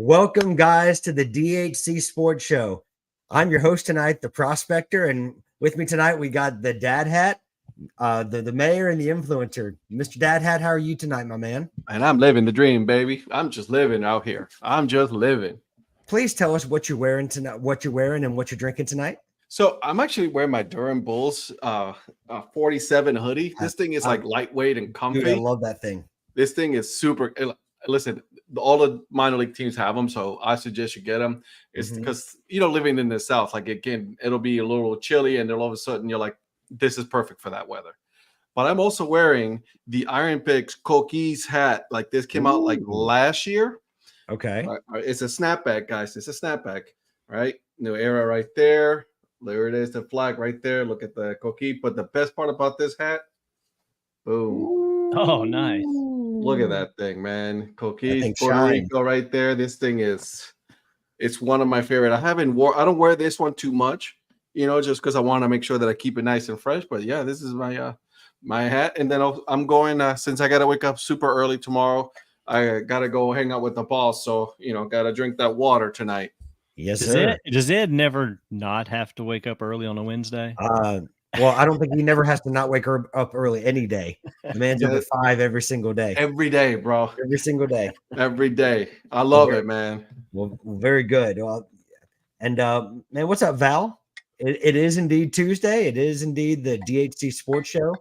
Welcome, guys, to the DHC Sports Show. I'm your host tonight, the Prospector, and with me tonight we got the Dad Hat, the mayor, and the influencer. Mr. Dad Hat, how are you tonight, my man? And I'm living the dream, baby. I'm just living out here. I'm just living. Please tell us what you're wearing tonight, what you're wearing, and what you're drinking tonight. So I'm actually wearing my Durham Bulls 47 hoodie. This thing is like lightweight and comfy. Dude, I love that thing. This thing is super. Listen, all the minor league teams have them, so I suggest you get them. It's because living in the South, like again, it'll be a little chilly, and then all of a sudden you're like, this is perfect for that weather. But I'm also wearing the Iron Picks Coquis hat. Like this came out like last year. Okay, it's a snapback, guys. It's a snapback, right? New era right there. There it is, the flag right there. Look at the coquille. But the best part about this hat, boom. Oh, nice. Look at that thing, man. Coquille, Puerto Rico right there. This thing it's one of my favorite. I don't wear this one too much, just because I want to make sure that I keep it nice and fresh. But yeah, this is my my hat. And then I'm going, since I got to wake up super early tomorrow, I got to go hang out with the boss. So, got to drink that water tonight. Yes, sir. Does Ed never not have to wake up early on a Wednesday? Well, I don't think he never has to not wake up early any day. The man's up at 5 every single day. Every day, bro. Every single day. Every day. I love it, man. Well, very good. And man, what's up, Val? It is indeed Tuesday. It is indeed the DHC Sports Show.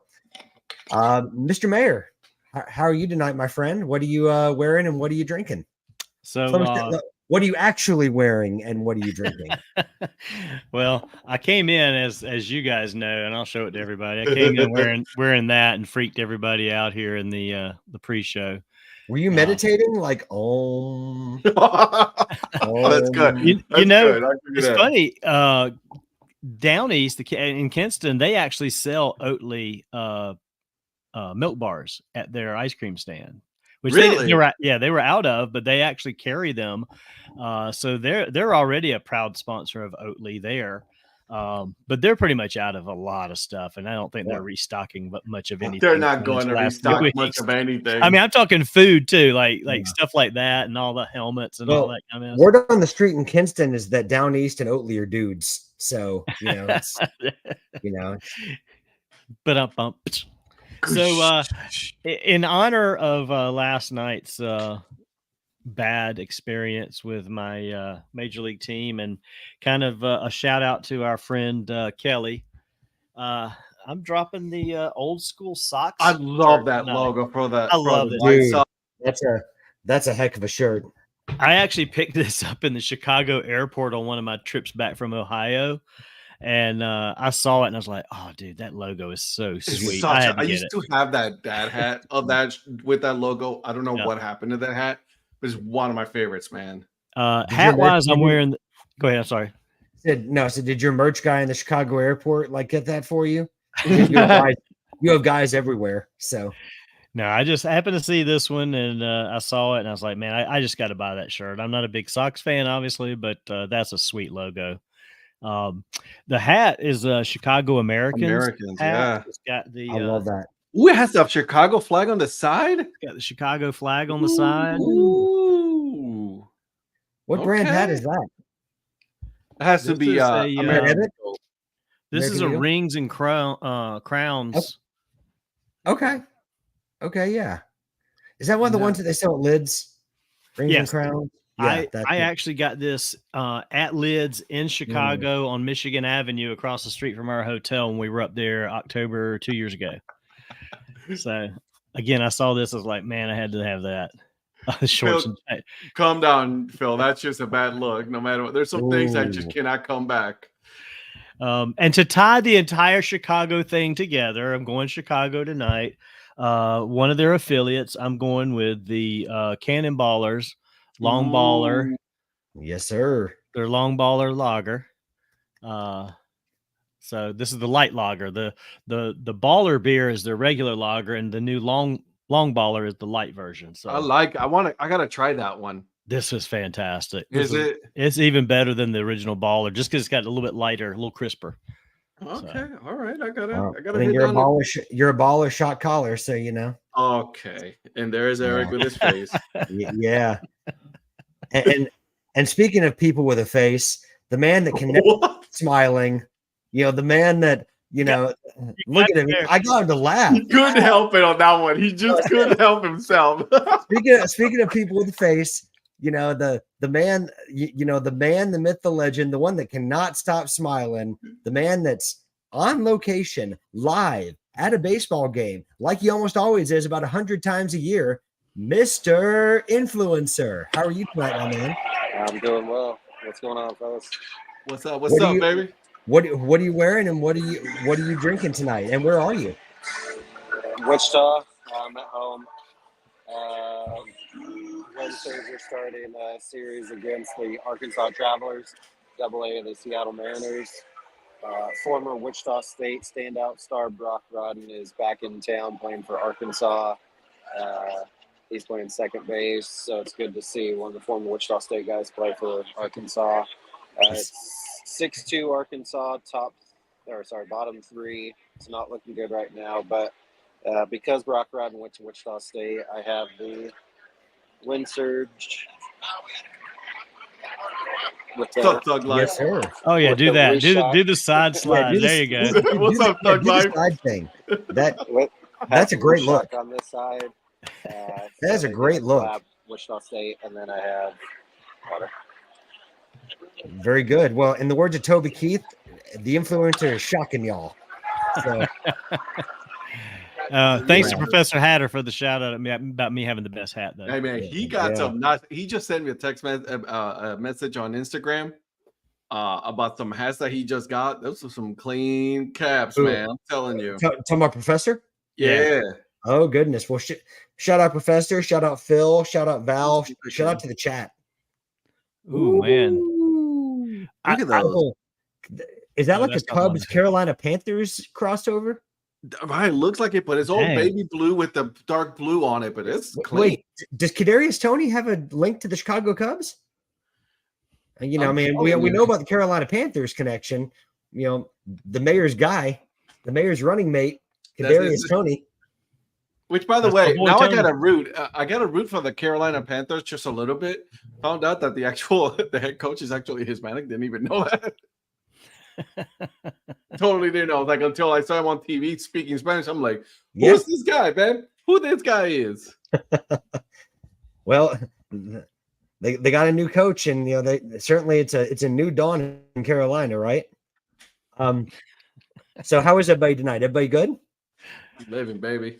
Mr. Mayor, how are you tonight, my friend? What are you wearing and what are you drinking? So, what are you actually wearing and what are you drinking? Well, I came in as you guys know, and I'll show it to everybody. I came in wearing that and freaked everybody out here in the pre-show. Were you meditating like oh? That's good. It's funny. Down east in Kinston, they actually sell Oatly milk bars at their ice cream stand. Which really? they were out of, but they actually carry them. So they're already a proud sponsor of Oatly there. But they're pretty much out of a lot of stuff, and I don't think they're restocking much of anything. They're not going to restock much of anything. I mean, I'm talking food too, like stuff like that, and all the helmets and all that kind of stuff. Word on the street in Kinston is that down east and Oatly are dudes. So it's But up. So, in honor of last night's bad experience with my major league team, and kind of a shout out to our friend Kelly, I'm dropping the old school socks. I love that logo for that. I love it. That's a heck of a shirt. I actually picked this up in the Chicago airport on one of my trips back from Ohio. And I saw it and I was like, "Oh, dude, that logo is so sweet." I used to have that Dad hat with that logo. I don't know what happened to that hat, but it's one of my favorites, man. Hat wise, I'm wearing. Go ahead. I'm sorry. So did your merch guy in the Chicago airport get that for you? You have guys everywhere. So no, I just happened to see this one and I saw it and I was like, man, I just got to buy that shirt. I'm not a big Sox fan, obviously, but that's a sweet logo. The hat is a Chicago Americans hat. Yeah. It's got the I love that. Ooh, it has the Chicago flag on the side. It's got the Chicago flag on the side. Ooh. What brand hat is that? It has to be American. This is a Rings and Crowns. Okay, yeah. Is that one of the ones that they sell at Lids? Rings and Crowns. Yeah, I actually got this at Lids in Chicago on Michigan Avenue across the street from our hotel when we were up there October 2 years ago. So again, I saw this. I was like, man, I had to have that. Shorts. Phil, calm down, Phil. That's just a bad look. No matter what, there's some things that just cannot come back. And to tie the entire Chicago thing together, I'm going Chicago tonight. One of their affiliates, I'm going with the Cannonballers. Long baller. Yes, sir. Their long baller lager. So this is the light lager. The baller beer is their regular lager, and the new long baller is the light version. So I gotta try that one. This is fantastic. It's even better than the original baller, just because it's got a little bit lighter, a little crisper. Okay, so. All right. I gotta. I mean, you're a baller shot caller, so you know. Okay, and there is Eric with his face. Yeah. And speaking of people with a face, the man that can never smiling, the man that look at him. I got him to laugh. He couldn't help it on that one. He just couldn't help himself. Speaking of people with a face, the man, the man, the myth, the legend, the one that cannot stop smiling, the man that's on location, live at a baseball game, like he almost always is, about 100 times a year, Mr. Influencer. How are you tonight, my man? I'm doing well. What's going on, fellas? What's up? What's up, baby? What are you wearing, and what are you drinking tonight, and where are you? Wichita. I'm at home. Wednesdays we're starting a series against the Arkansas Travelers, AA of the Seattle Mariners. Former Wichita State standout star Brock Rodden is back in town playing for Arkansas. He's playing second base, so it's good to see one of the former Wichita State guys play for Arkansas. It's 6-2 Arkansas, bottom three. It's not looking good right now, but because Brock Rodden went to Wichita State, I have the Wind Surge. What's up, Thug Life? Yes, sir. Oh yeah, do that. Do the side slide. There you go. What's up, Thug Life? Side thing. That's a great look on this side. That's a great look. Wichita State, and then I have water. Very good. Well, in the words of Toby Keith, the influencer is shocking y'all. So. Thanks to Professor Hatter for the shout out about me having the best hat, though. Hey man, he got some. He just sent me a text message on Instagram about some hats that he just got. Those are some clean caps, man. I'm telling you. Talking about Professor? Yeah. Oh goodness. Well, shout out Professor. Shout out Phil. Shout out Val. Shout out to the chat. Ooh, man. Look at those. Is that like a Cubs Carolina Panthers crossover? Right, looks like it, but it's all baby blue with the dark blue on it, but it's clean. Wait, does Kadarius Toney have a link to the Chicago Cubs? We know about the Carolina Panthers connection. The mayor's guy, the mayor's running mate, Kadarius Toney. Which, by the way, now Tony. I got a root for the Carolina Panthers just a little bit. Found out that the head coach is actually Hispanic. Didn't even know that. Totally didn't know. Like until I saw him on TV speaking Spanish, I'm like, "Who's this guy, man? Who this guy is?" Well, they got a new coach, and certainly it's a new dawn in Carolina, right? So how is everybody tonight? Everybody good? Living, baby.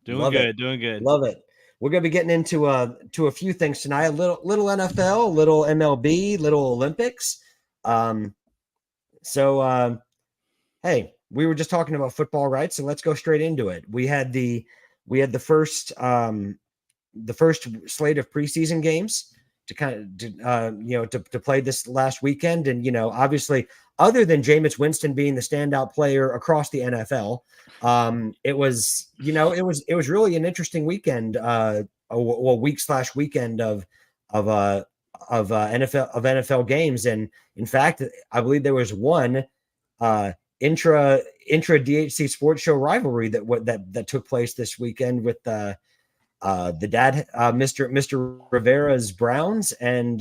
Doing good. Love it. We're gonna be getting into a few things tonight. A little NFL, little MLB, little Olympics. So, hey, we were just talking about football, right? So let's go straight into it. We had the first slate of preseason games to play this last weekend, and obviously, other than Jameis Winston being the standout player across the NFL, it was really an interesting weekend, weekend of NFL games. And in fact, I believe there was one intra DHC sports show rivalry that took place this weekend with the dad, Mr. Rivera's Browns and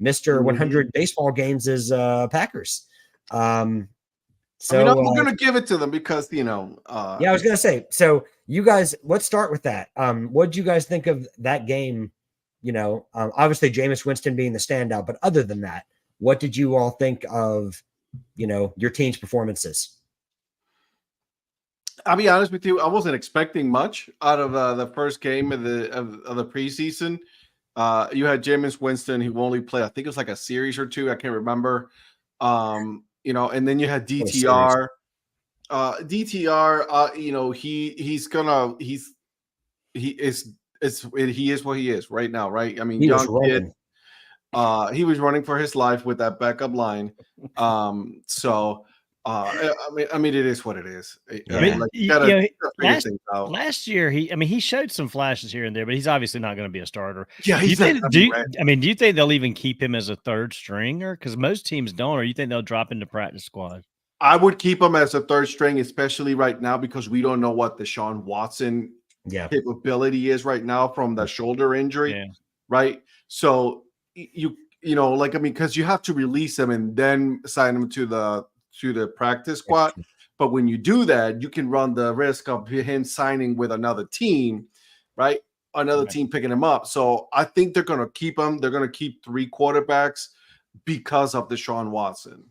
Mr. 100 baseball games is Packers. I'm going to give it to them because I was going to say, so you guys, let's start with that. What did you guys think of that game? Obviously Jameis Winston being the standout, but other than that, what did you all think of, your team's performances? I'll be honest with you. I wasn't expecting much out of the first game of the preseason. You had Jameis Winston, who only played, I think it was like a series or two. I can't remember. And then you had DTR. He is what he is right now, right? I mean, young kid. He was running for his life with that backup line. It is what it is. Last year, he showed some flashes here and there, but he's obviously not going to be a starter. Yeah, do you think they'll even keep him as a third stringer? Because most teams don't, or you think they'll drop into practice squad? I would keep him as a third string, especially right now, because we don't know what Deshaun Watson capability is right now from the shoulder injury, right? So, you know, like, I mean, because you have to release them and then sign them to the practice squad. But when you do that, you can run the risk of him signing with another team, right? Another team picking him up. So I think they're going to keep him. They're going to keep 3 quarterbacks because of Deshaun Watson.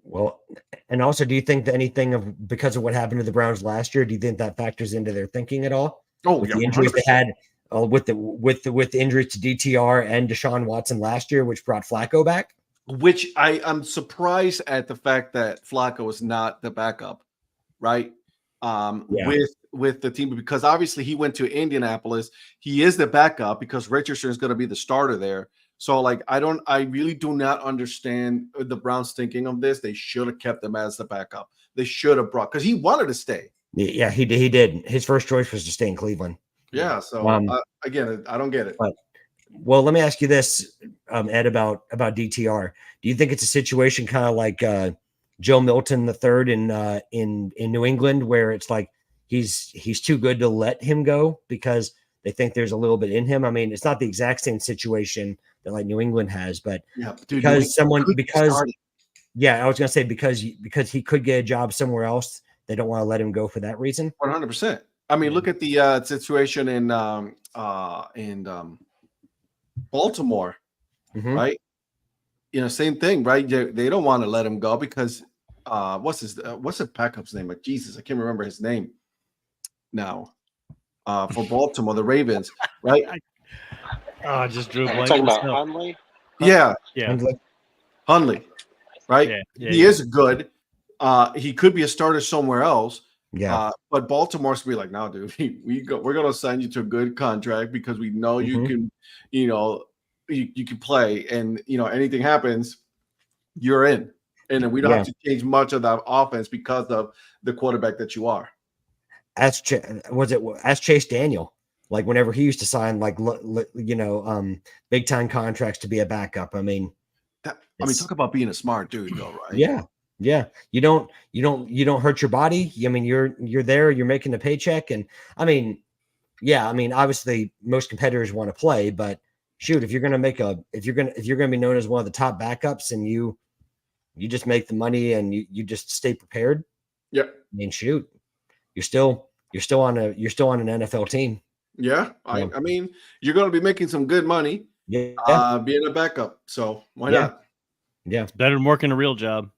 Well, and also, do you think that because of what happened to the Browns last year, do you think that factors into their thinking at all? Oh, with yeah, the injuries 100%. they had, with the injuries to DTR and Deshaun Watson last year, which brought Flacco back. Which I'm surprised at the fact that Flacco is not the backup, right? With the team, because obviously he went to Indianapolis. He is the backup because Richardson is going to be the starter there. So, like, I really do not understand the Browns thinking of this. They should have kept him as the backup. They should have brought, because he wanted to stay. Yeah, he did. His first choice was to stay in Cleveland. Yeah. So again, I don't get it. But, well, let me ask you this, Ed, about DTR. Do you think it's a situation kind of like Joe Milton III in New England, where it's like he's too good to let him go because they think there's a little bit in him? I mean, it's not the exact same situation that like New England has, but I was gonna say because he could get a job somewhere else, they don't want to let him go for that reason. 100%. I mean, look at the situation in Baltimore, right? You know, same thing, right? They don't want to let him go because what's the backup's name? Like, Jesus, I can't remember his name now. For Baltimore, the Ravens, right? I just drew a blank. Talking about Hundley? Yeah. Hundley, right? He is good. He could be a starter somewhere else. Yeah. But Baltimore's be like, no, dude, we're gonna sign you to a good contract because we know you can, you know, you can play, and you know, anything happens, you're in. And then we don't have to change much of that offense because of the quarterback that you are. Ask Chase Daniel, like whenever he used to sign like big time contracts to be a backup. I mean, talk about being a smart dude, though, right? Yeah. You don't hurt your body. I mean, you're there, you're making the paycheck, and I mean, obviously most competitors want to play, but shoot, if you're gonna be known as one of the top backups and you just make the money and you just stay prepared. Yeah. I mean, shoot, you're still on an NFL team. Yeah. I mean, you're going to be making some good money. Yeah. Being a backup. So why not? Yeah. It's better than working a real job.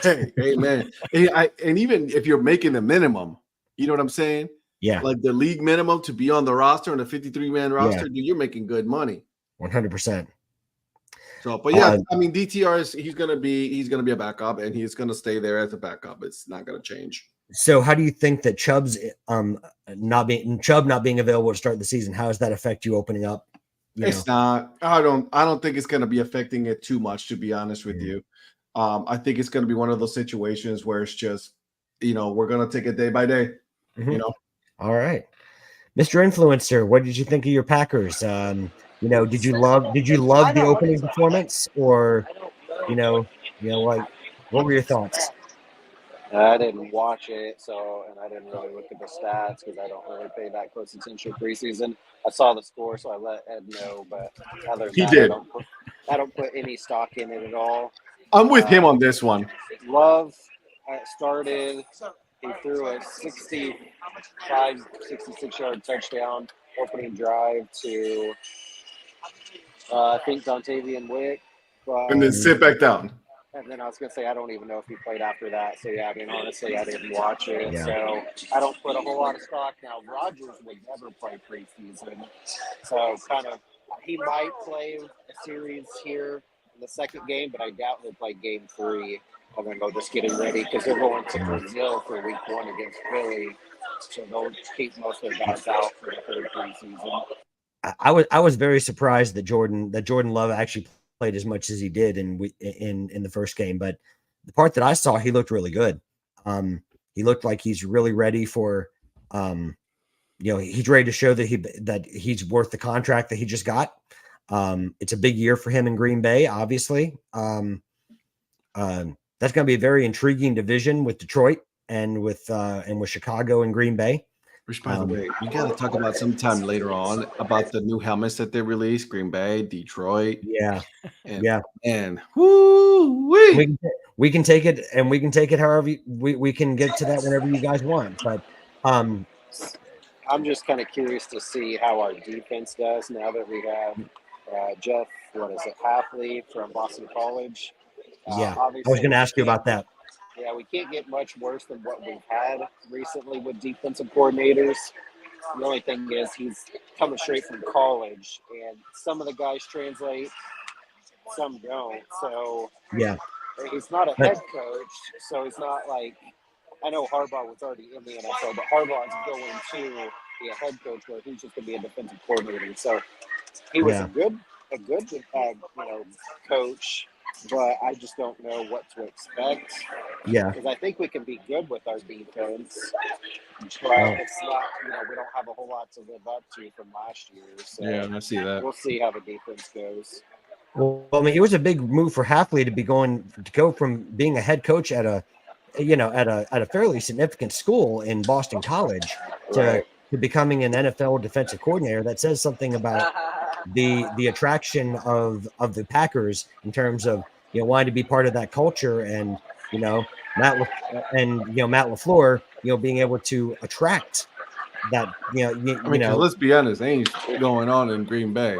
Hey, man. And even if you're making the minimum, you know what I'm saying? Yeah. Like the league minimum to be on the roster, on the 53-man roster, dude, you're making good money. 100%. So, but yeah, I mean, DTR he's gonna be a backup, and he's gonna stay there as a backup. It's not gonna change. So, how do you think that Chubb's not being available to start the season? How does that affect you opening up? It's not. I don't think it's gonna be affecting it too much, to be honest with you. I think it's gonna be one of those situations where it's just, you know, we're gonna take it day by day. You know. All right, Mr. Influencer, what did you think of your Packers? You know, did you love the opening performance, or like, what were your thoughts? I didn't watch it, and I didn't really look at the stats because I don't really pay that close attention preseason. I saw the score, so I let Ed know, but other than that, I don't put any stock in it at all. I'm with him on this one. Love started. He threw a 66-yard touchdown opening drive to I think Dontavian Wick. And then sit back down. And then I was going to say, I don't even know if he played after that. So, yeah, I mean, honestly, I didn't watch it. Yeah. So, I don't put a whole lot of stock. Now, Rodgers would never play preseason. So, kind of, he might play a series here in the second game, but I doubt he'll play game 3. I'm going to go just getting ready because they're going to Brazil for week 1 against Philly. So, they'll keep most of the guys out for the third preseason. I was very surprised that Jordan Love actually played as much as he did in the first game, but the part that I saw, he looked really good. He looked like he's really ready for, he's ready to show that he's worth the contract that he just got. It's a big year for him in Green Bay, obviously. That's going to be a very intriguing division with Detroit and with Chicago and Green Bay. Which, by the way, we got to talk about sometime later on about the new helmets that they released, Green Bay, Detroit. Yeah. And whoo-wee. We can take it, and we can take it however we can get to that whenever you guys want. But I'm just kind of curious to see how our defense does now that we have Jeff, Halfley from Boston College. I was going to ask you about that. Yeah, we can't get much worse than what we've had recently with defensive coordinators. The only thing is he's coming straight from college, and some of the guys translate, some don't. So he's not a head coach, so he's not like, I know Harbaugh was already in the NFL, but Harbaugh is going to be a head coach where he's just going to be a defensive coordinator. So he was a good coach, but I just don't know what to expect. Yeah, because I think we can be good with our defense, but it's not. We don't have a whole lot to live up to from last year. So I see that. We'll see how the defense goes. Well, I mean, it was a big move for Halfley to go from being a head coach at a fairly significant school in Boston College to becoming an NFL defensive coordinator. That says something about the attraction of the Packers in terms of wanting to be part of that culture, and Matt LaFleur being able to attract that. Let's be honest, ain't going on in Green Bay.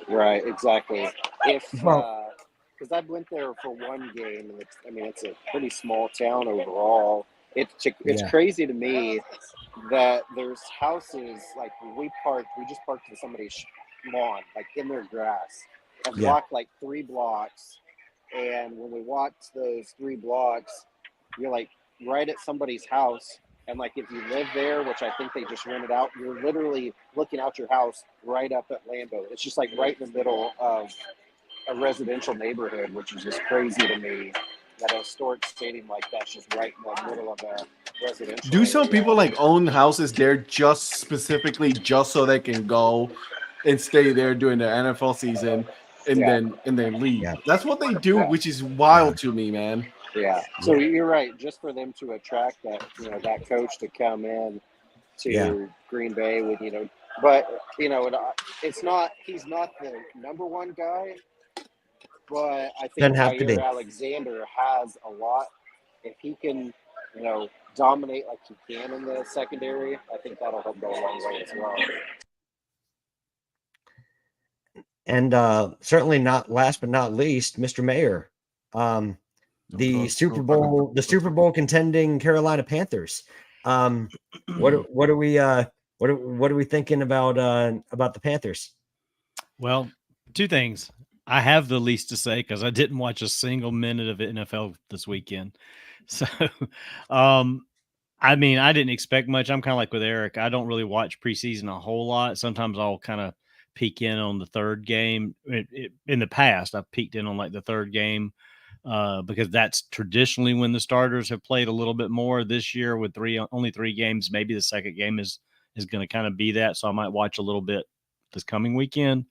Right, exactly. Because I went there for one game, and it's a pretty small town overall. It's crazy to me that there's houses like we just parked in somebody's lawn, like in their grass, and walked like 3 blocks. And when we walked those 3 blocks, you're like right at somebody's house. And like if you live there, which I think they just rented out, you're literally looking out your house right up at Lambeau. It's just like right in the middle of a residential neighborhood, which is just crazy to me that a historic stadium like that's just right in the middle of a residential. Do some people like own houses there just specifically just so they can go and stay there during the NFL season and then leave? Yeah. That's what they do, which is wild to me, man. Yeah. So you're right. Just for them to attract that, that coach to come in to Green Bay with, but it's not. He's not the number one guy, but I think Jair Alexander has a lot. If he can, dominate like he can in the secondary, I think that'll help go a long way as well. And certainly not last but not least, Mr. Mayer. The Super Bowl contending Carolina Panthers. What are we thinking about the Panthers? Well, 2 things. I have the least to say because I didn't watch a single minute of NFL this weekend. So, I didn't expect much. I'm kind of like with Eric. I don't really watch preseason a whole lot. Sometimes I'll kind of peek in on the third game. In the past, I've peeked in on like the third game. Because that's traditionally when the starters have played a little bit more. This year with only 3 games, maybe the second game is going to kind of be that. So I might watch a little bit this coming weekend.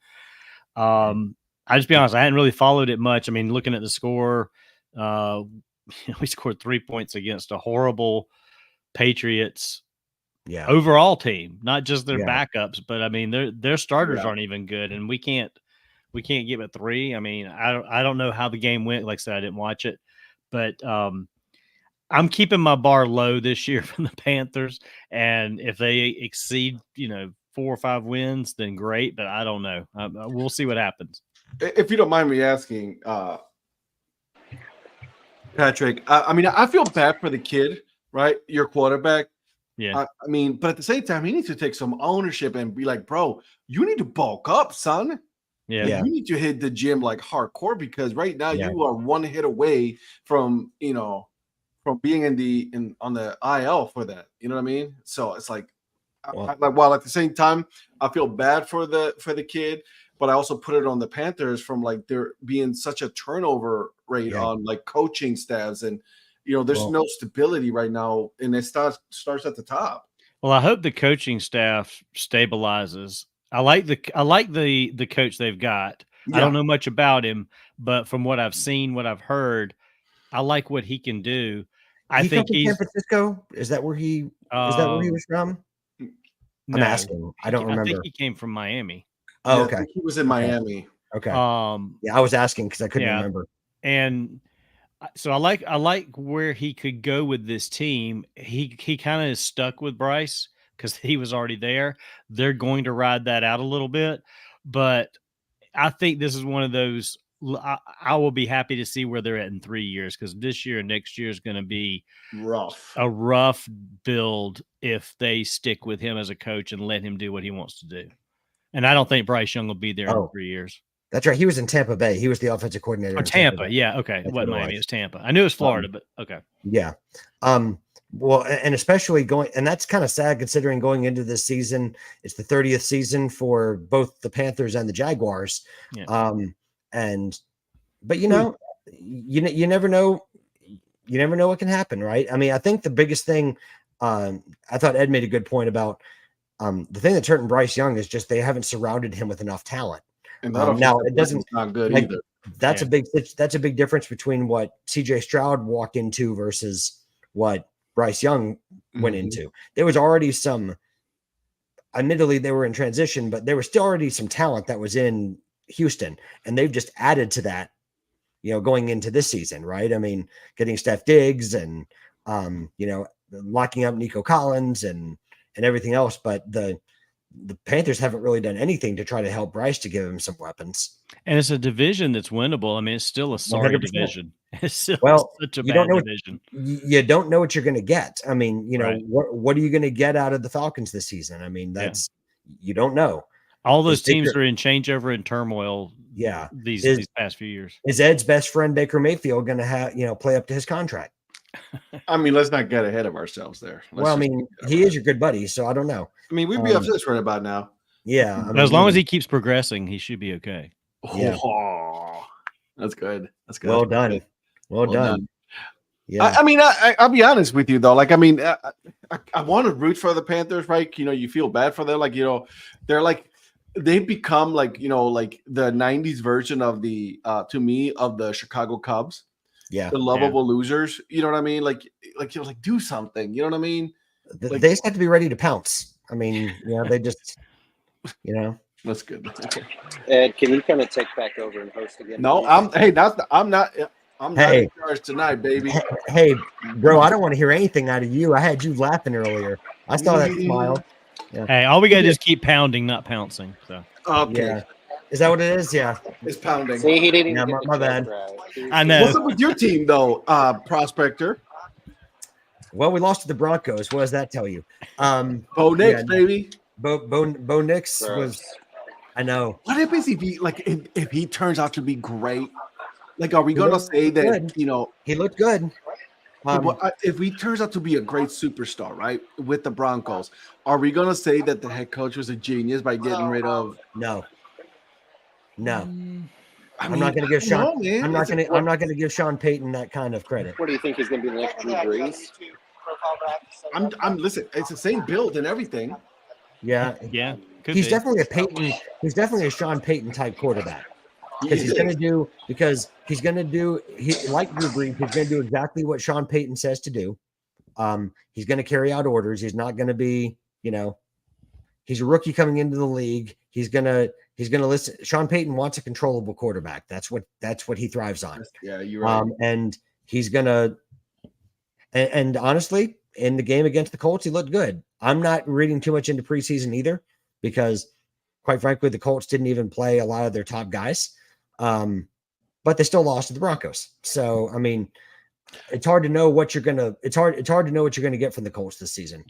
I just be honest, I hadn't really followed it much. Looking at the score, we scored 3 points against a horrible Patriots overall team, not just their backups, but their starters aren't even good, and we can't give it 3. I don't know how the game went. Like I said, I didn't watch it, but I'm keeping my bar low this year from the Panthers. And if they exceed, 4 or 5 wins, then great. But I don't know. We'll see what happens. If you don't mind me asking, Patrick, I feel bad for the kid, right? Your quarterback. Yeah. But at the same time, he needs to take some ownership and be like, bro, you need to bulk up, son. Yeah. You need to hit the gym like hardcore because right now you are 1 hit away from being on the IL for that. You know what I mean? So it's like, while at the same time I feel bad for the kid, but I also put it on the Panthers from like there being such a turnover rate on like coaching staffs, and there's no stability right now, and it starts at the top. Well, I hope the coaching staff stabilizes. I like the coach they've got. I don't know much about him, but from what I've seen, what I've heard, I like what he can do. I think he's San Francisco. Is that where he was from? I'm asking. I don't remember. I think he came from Miami. Oh, Yeah, okay. I think he was in Miami. Okay. Yeah, I was asking because I couldn't remember. And so I like where he could go with this team. He kind of is stuck with Bryce because he was already there. They're going to ride that out a little bit, but I think this is one of those. I will be happy to see where they're at in 3 years, because this year and next year is going to be a rough build if they stick with him as a coach and let him do what he wants to do. And I don't think Bryce Young will be there in 3 years. That's right. He was in Tampa Bay. He was the offensive coordinator. Or Tampa. Yeah. Okay. It wasn't Miami. It was Tampa. I knew it was Florida, but okay. Yeah. Well, and especially and that's kind of sad considering going into this season, it's the 30th season for both the Panthers and the Jaguars. Yeah. But you never know. You never know what can happen, right? I mean, I think the biggest thing, I thought Ed made a good point about the thing that's hurting Bryce Young is just they haven't surrounded him with enough talent. And now it doesn't not good either. That's a big difference between what CJ Stroud walked into versus what Bryce Young went into. There was already admittedly they were in transition, but there was still already some talent that was in Houston, and they've just added to that, going into this season, right? I mean, getting Steph Diggs and locking up Nico Collins and everything else, but the Panthers haven't really done anything to try to help Bryce to give him some weapons. And it's a division that's winnable. I mean, it's still a sorry 100%. Division. It's still such a bad division. You don't know what you're going to get. I mean, what are you going to get out of the Falcons this season? I mean, you don't know. All those teams are in changeover and turmoil. Yeah. These past few years. Is Ed's best friend Baker Mayfield going to play up to his contract? I mean, let's not get ahead of ourselves there. He is your good buddy, so I don't know. I mean, we'd be upset right about now. Yeah. But as long as he keeps progressing, he should be okay. Yeah. Oh, that's good. That's good. Well done. Well done. Yeah. I mean, I'll be honest with you though. Like, I mean, I want to root for the Panthers, right? You feel bad for them. Like, they're like, they've become like, like the 90s version of the, to me, of the Chicago Cubs. Yeah. The lovable losers. You know what I mean? Like, do something. You know what I mean? They just have to be ready to pounce. I mean, they just, That's good. Ed, can you kind of take back over and host again? No, I'm not in charge tonight, baby. Hey, bro, I don't want to hear anything out of you. I had you laughing earlier. I saw that smile. Yeah. Hey, all we got to do is keep pounding, not pouncing. So okay. Yeah. Is that what it is? Yeah. It's pounding. See, he didn't even my bad. Right. I know. What's up with your team though, Prospector? Well, we lost to the Broncos. What does that tell you? Bo Nix, baby. Bo Nix was. I know. What happens if he turns out to be great? Like, are we gonna say that he looked good? If he turns out to be a great superstar, right, with the Broncos, are we gonna say that the head coach was a genius by getting rid of? No. I'm not going to give Sean. I'm not going to give Sean Payton that kind of credit. What do you think he's going to be the next Drew Brees? Listen. It's the same build and everying. Yeah. He's definitely a Payton. He's definitely a Sean Payton type quarterback. Because he's going to do. He like Drew Brees. He's going to do exactly what Sean Payton says to do. He's going to carry out orders. He's not going to be. He's a rookie coming into the league. He's gonna listen. Sean Payton wants a controllable quarterback. That's what he thrives on. Yeah, you're right. And he's gonna. And honestly, in the game against the Colts, he looked good. I'm not reading too much into preseason either, because, quite frankly, the Colts didn't even play a lot of their top guys, but they still lost to the Broncos. So, I mean, it's hard to know what you're gonna. It's hard to know what you're gonna get from the Colts this season.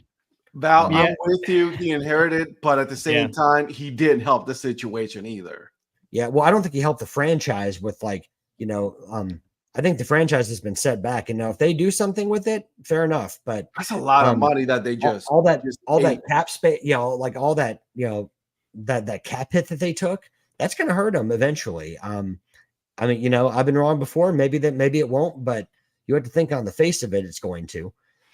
Val, I'm with you. He inherited, but at the same time, he didn't help the situation either. Yeah, well, I don't think he helped the franchise with I think the franchise has been set back, and now if they do something with it, fair enough. But that's a lot of money that they just all that cap space, like all that that cap hit that they took, that's going to hurt them eventually. I mean, I've been wrong before. Maybe it won't, but you have to think on the face of it, it's going to.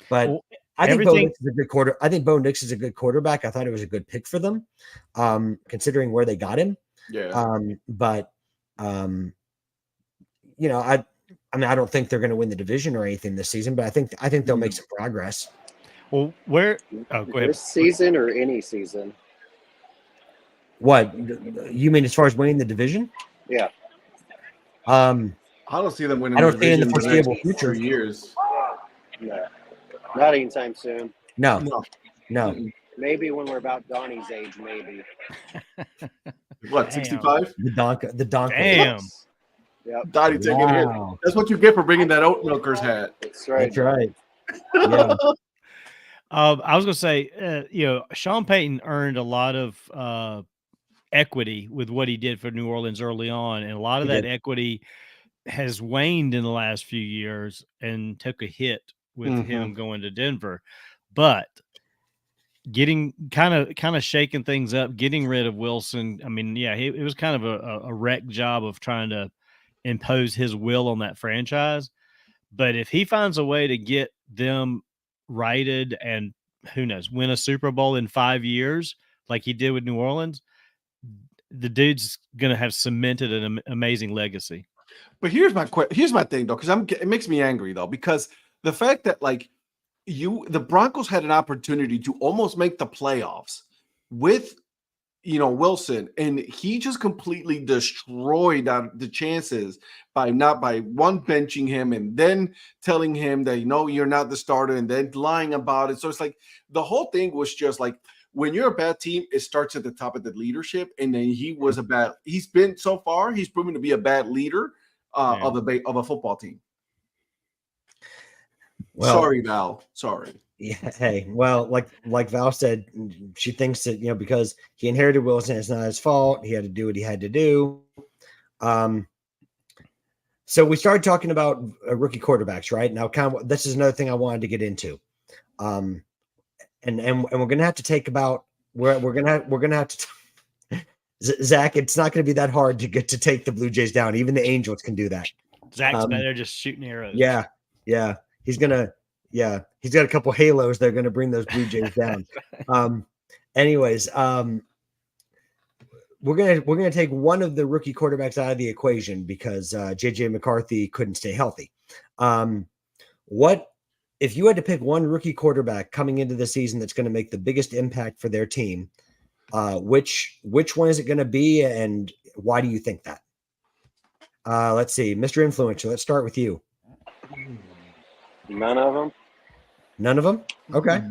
But I think Bo Nix is a good quarter. I think Bo Nix is a good quarterback. I thought it was a good pick for them, considering where they got him. Yeah. I don't think they're going to win the division or anything this season, but I think they'll make some progress. Well, where? Oh, go ahead. This season or any season? What you mean as far as winning the division? Yeah. I don't see them winning. I don't see it in the next foreseeable future. 3 years. No. Not anytime soon. No. Maybe when we're about Donnie's age, maybe. What, 65? The Donk. Damn. Yep. Donnie taking a hit. That's what you get for bringing that oat milker's hat. That's right. That's right. Yeah. I was going to say, Sean Payton earned a lot of equity with what he did for New Orleans early on, and a lot of that equity has waned in the last few years and took a hit with him going to Denver. But getting kind of shaking things up, getting rid of Wilson. I mean, yeah, it was kind of a wreck job of trying to impose his will on that franchise. But if he finds a way to get them righted and who knows, win a Super Bowl in 5 years, like he did with New Orleans, the dude's going to have cemented an amazing legacy. But here's my thing though, because it makes me angry though, because the fact that like the Broncos had an opportunity to almost make the playoffs with Wilson, and he just completely destroyed the chances by benching him and then telling him that you're not the starter and then lying about it. So it's like the whole thing was just like, when you're a bad team, it starts at the top of the leadership, and then he's proven to be a bad leader of a football team. Well, sorry, Val. Sorry. Yeah. Hey, well, like Val said, she thinks that because he inherited Wilson, it's not his fault. He had to do what he had to do. So we started talking about rookie quarterbacks, right? Now, this is another thing I wanted to get into. And we're gonna have to take about we're gonna have to. Zach, it's not going to be that hard to get to take the Blue Jays down. Even the Angels can do that. Zach's better just shooting arrows. Yeah. He's got a couple halos that are going to bring those Blue Jays down. Anyways, we're gonna take one of the rookie quarterbacks out of the equation because JJ McCarthy couldn't stay healthy. What if you had to pick one rookie quarterback coming into the season that's going to make the biggest impact for their team? Which one is it going to be, and why do you think that? Let's see, Mr. Influential. Let's start with you. None of them. None of them. Okay,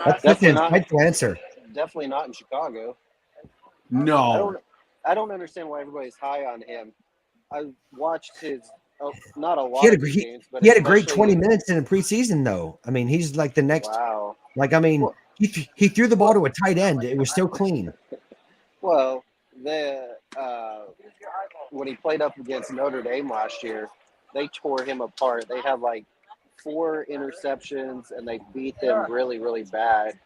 that's an insightful answer. Definitely not in Chicago. No, I don't understand why everybody's high on him. I watched his not a lot. He had a great 20 minutes in the preseason, though. I mean, he's like the next. Wow. Like, I mean, he threw the ball to a tight end. It was so clean. Well, when he played up against Notre Dame last year, they tore him apart. They had like 4 interceptions, and they beat them really, really bad.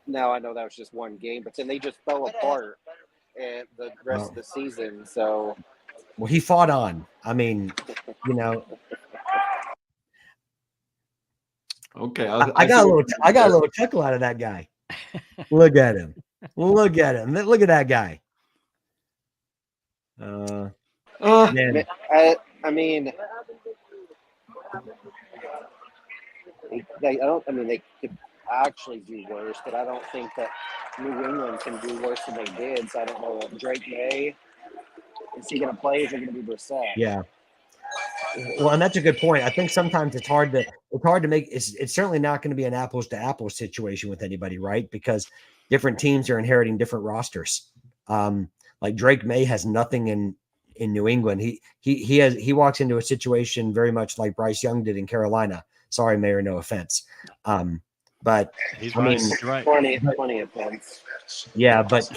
Now, I know that was just one game, but then they just fell apart and the rest of the season. So, well, he fought on. I mean, Okay, I got a little chuckle out of that guy. Look at him. Look at that guy. Man. I mean, they could actually do worse, but I don't think that New England can do worse than they did. So I don't know. Drake May, is he going to play? Is it going to be Brissett? Yeah. Well, and that's a good point. I think sometimes it's hard to make. It's certainly not going to be an apples to apples situation with anybody, right? Because different teams are inheriting different rosters. Like Drake May has nothing in New England. He walks into a situation very much like Bryce Young did in Carolina. Sorry, Mayor, no offense. But he's right. Plenty of points. Yeah, but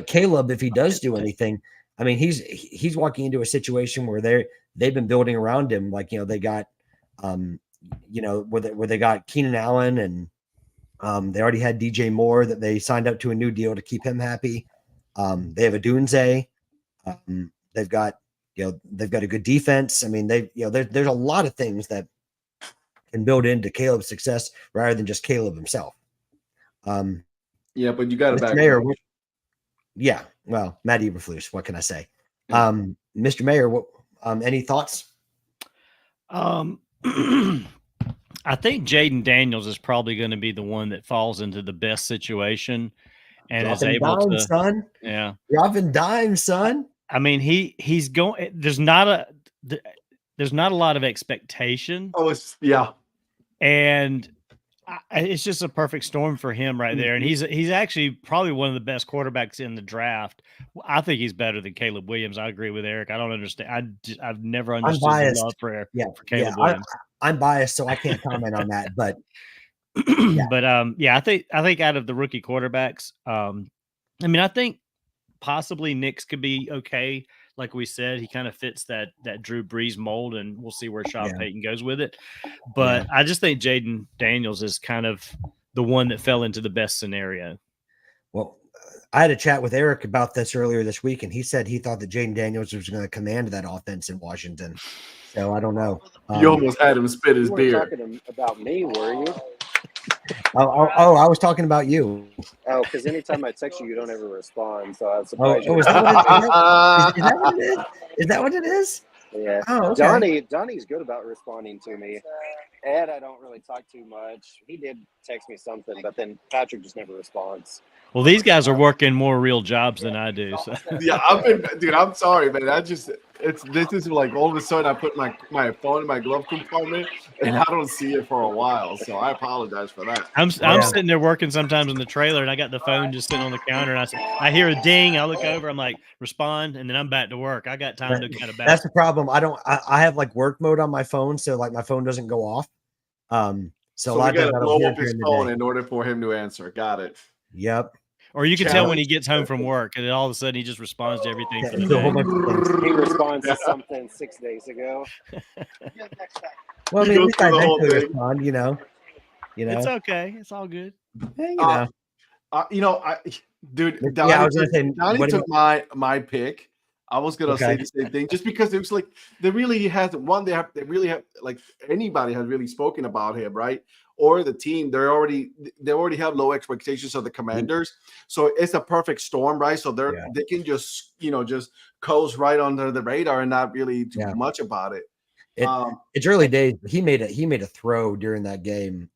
Caleb, if he does do anything, I mean, he's walking into a situation where they've been building around him. Like, they got, where they got Keenan Allen, and they already had DJ Moore that they signed up to a new deal to keep him happy. They have a Dunze. They've got a good defense. I mean, there's a lot of things that can build into Caleb's success rather than just Caleb himself. Yeah, but you got to back. Mayor, yeah. Well, Matt Eberflus, what can I say? Mr. Mayor, what, any thoughts? I I think Jaden Daniels is probably going to be the one that falls into the best situation and is able dime, to. Son. Yeah, dropping dime, son. I mean, he's going. There's not a lot of expectation. Oh, yeah, and it's just a perfect storm for him right there. And he's actually probably one of the best quarterbacks in the draft. I think he's better than Caleb Williams. I agree with Eric. I don't understand. I've never understood the love for Caleb Williams. I'm biased, so I can't comment on that. But but I think out of the rookie quarterbacks, I mean, I think possibly Nix could be okay. Like we said, he kind of fits that Drew Brees mold, and we'll see where Sean Payton goes with it. But I just think Jaden Daniels is kind of the one that fell into the best scenario. Well, I had a chat with Eric about this earlier this week, and he said he thought that Jaden Daniels was going to command that offense in Washington. So I don't know. You almost had him spit his beer. You weren't talking about me, were you? Oh, I was talking about you. Oh, because anytime I text you, you don't ever respond. So I was surprised. Is that what it is? Is that what it is? Yeah. Oh, okay. Donnie's good about responding to me. Ed, I don't really talk too much. He did text me something, but then Patrick just never responds. Well, these guys are working more real jobs than I do. So. Yeah, I'm sorry, man. This is like all of a sudden I put my phone in my glove compartment and I don't see it for a while. So I apologize for that. I'm sitting there working sometimes in the trailer, and I got the phone just sitting on the counter, and I hear a ding. I look over, I'm like, respond, and then I'm back to work. I got time to kind of back. That's the problem. I have like work mode on my phone, so like my phone doesn't go off. So a lot we got to of blow up his phone in order for him to answer. Got it. Yep. Or you can tell when he gets home from work, and then all of a sudden he just responds to everything for the day. He responds to something 6 days ago. Well, I mean, this guy eventually respond, you know. It's okay. It's all good. Hey, Dude, Donnie, I was gonna say, Donnie took my pick. I was gonna say the same thing, just because it was like they really hasn't one. They really have like anybody has really spoken about him, right? Or the team, they already have low expectations of the Commanders, so it's a perfect storm, right? So they can just coast right under the radar and not really do much about it. It's early days. He made a throw during that game.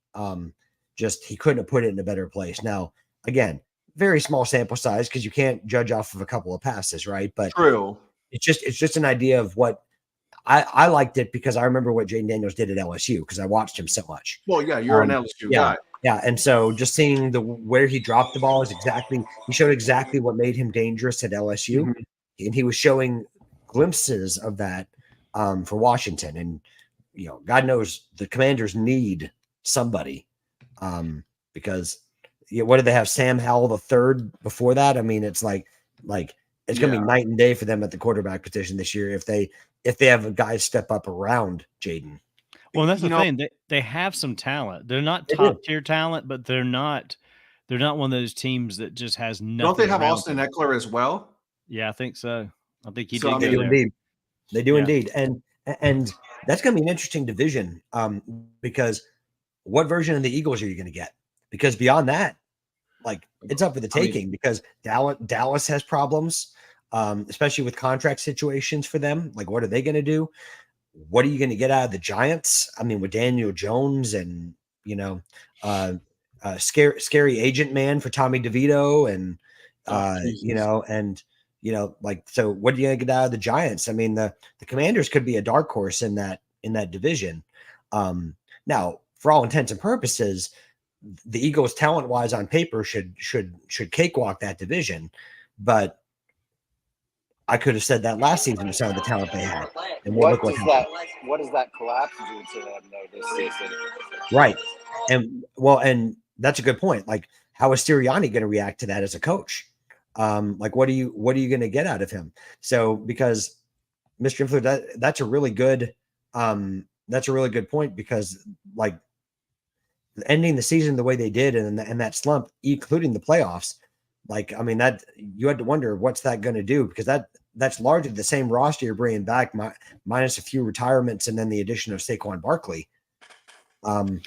Just he couldn't have put it in a better place. Now, again, very small sample size because you can't judge off of a couple of passes, right? But true. It's just an idea of what I liked it because I remember what Jaden Daniels did at LSU because I watched him so much. Well, yeah, you're an LSU guy. Yeah, and so just seeing where he dropped the ball he showed exactly what made him dangerous at LSU, and he was showing glimpses of that for Washington. And God knows the Commanders need somebody because what did they have? Sam Howell the third before that. I mean, it's like it's going to be night and day for them at the quarterback position this year if they have a guy step up around Jaden. Well, that's the thing. They have some talent. They're not top tier talent, but they're not one of those teams that just has nothing. Don't they have Austin Eckler as well? Yeah, I think so. I think he did. They do indeed. They do indeed. And that's going to be an interesting division because what version of the Eagles are you going to get? Because beyond that, it's up for the taking because Dallas has problems, especially with contract situations for them. Like, what are they going to do? What are you going to get out of the Giants? I mean, with Daniel Jones and, scary agent man for Tommy DeVito and, so what are you going to get out of the Giants? I mean, the Commanders could be a dark horse in that division. Now, for all intents and purposes, the Eagles talent-wise on paper should cakewalk that division, but I could have said that last season with some of the talent they had. And what does that collapse do to them though this season? Right. And that's a good point. Like, how is Sirianni going to react to that as a coach? What are you going to get out of him? So because Mr. Influ, that's a really good point because ending the season the way they did and that slump, including the playoffs, that you had to wonder what's that going to do because that's largely the same roster you're bringing back minus a few retirements and then the addition of Saquon Barkley. And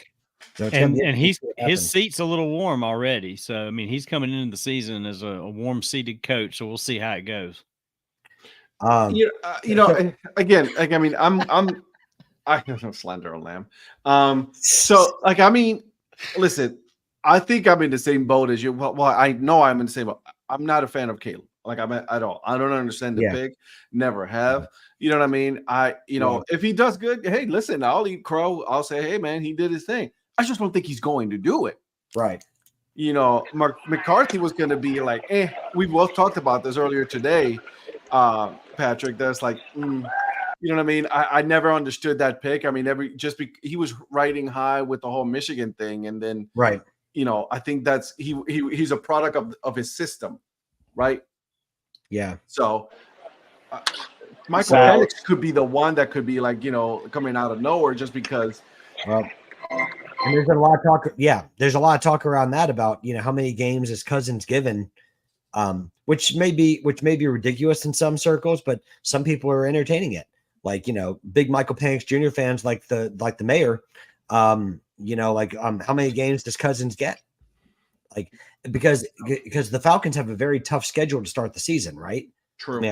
his seat's a little warm already. So, I mean, he's coming into the season as a warm seated coach. So we'll see how it goes. Again, I mean, I don't slander a lamb. So like, I mean, listen, I think I'm in the same boat as you. Well, I know I'm in the same boat. I'm not a fan of Caleb. Like I'm at all. I don't understand the pick. Never have. You know what I mean? If he does good, hey, listen, I'll eat crow. I'll say, hey, man, he did his thing. I just don't think he's going to do it. Right. McCarthy was going to be like, we both talked about this earlier today, Patrick. That's like, you know what I mean? I never understood that pick. I mean, he was riding high with the whole Michigan thing, and then right. I think that's he's a product of his system, right? Yeah. So Michael Penix could be the one that could be like, coming out of nowhere just because. And there's a lot of talk. Yeah, there's a lot of talk around that about how many games his cousin's given, which may be ridiculous in some circles, but some people are entertaining it. Like big Michael Penix Jr. fans, like the mayor. How many games does Cousins get? Like because the Falcons have a very tough schedule to start the season, right? True. I mean,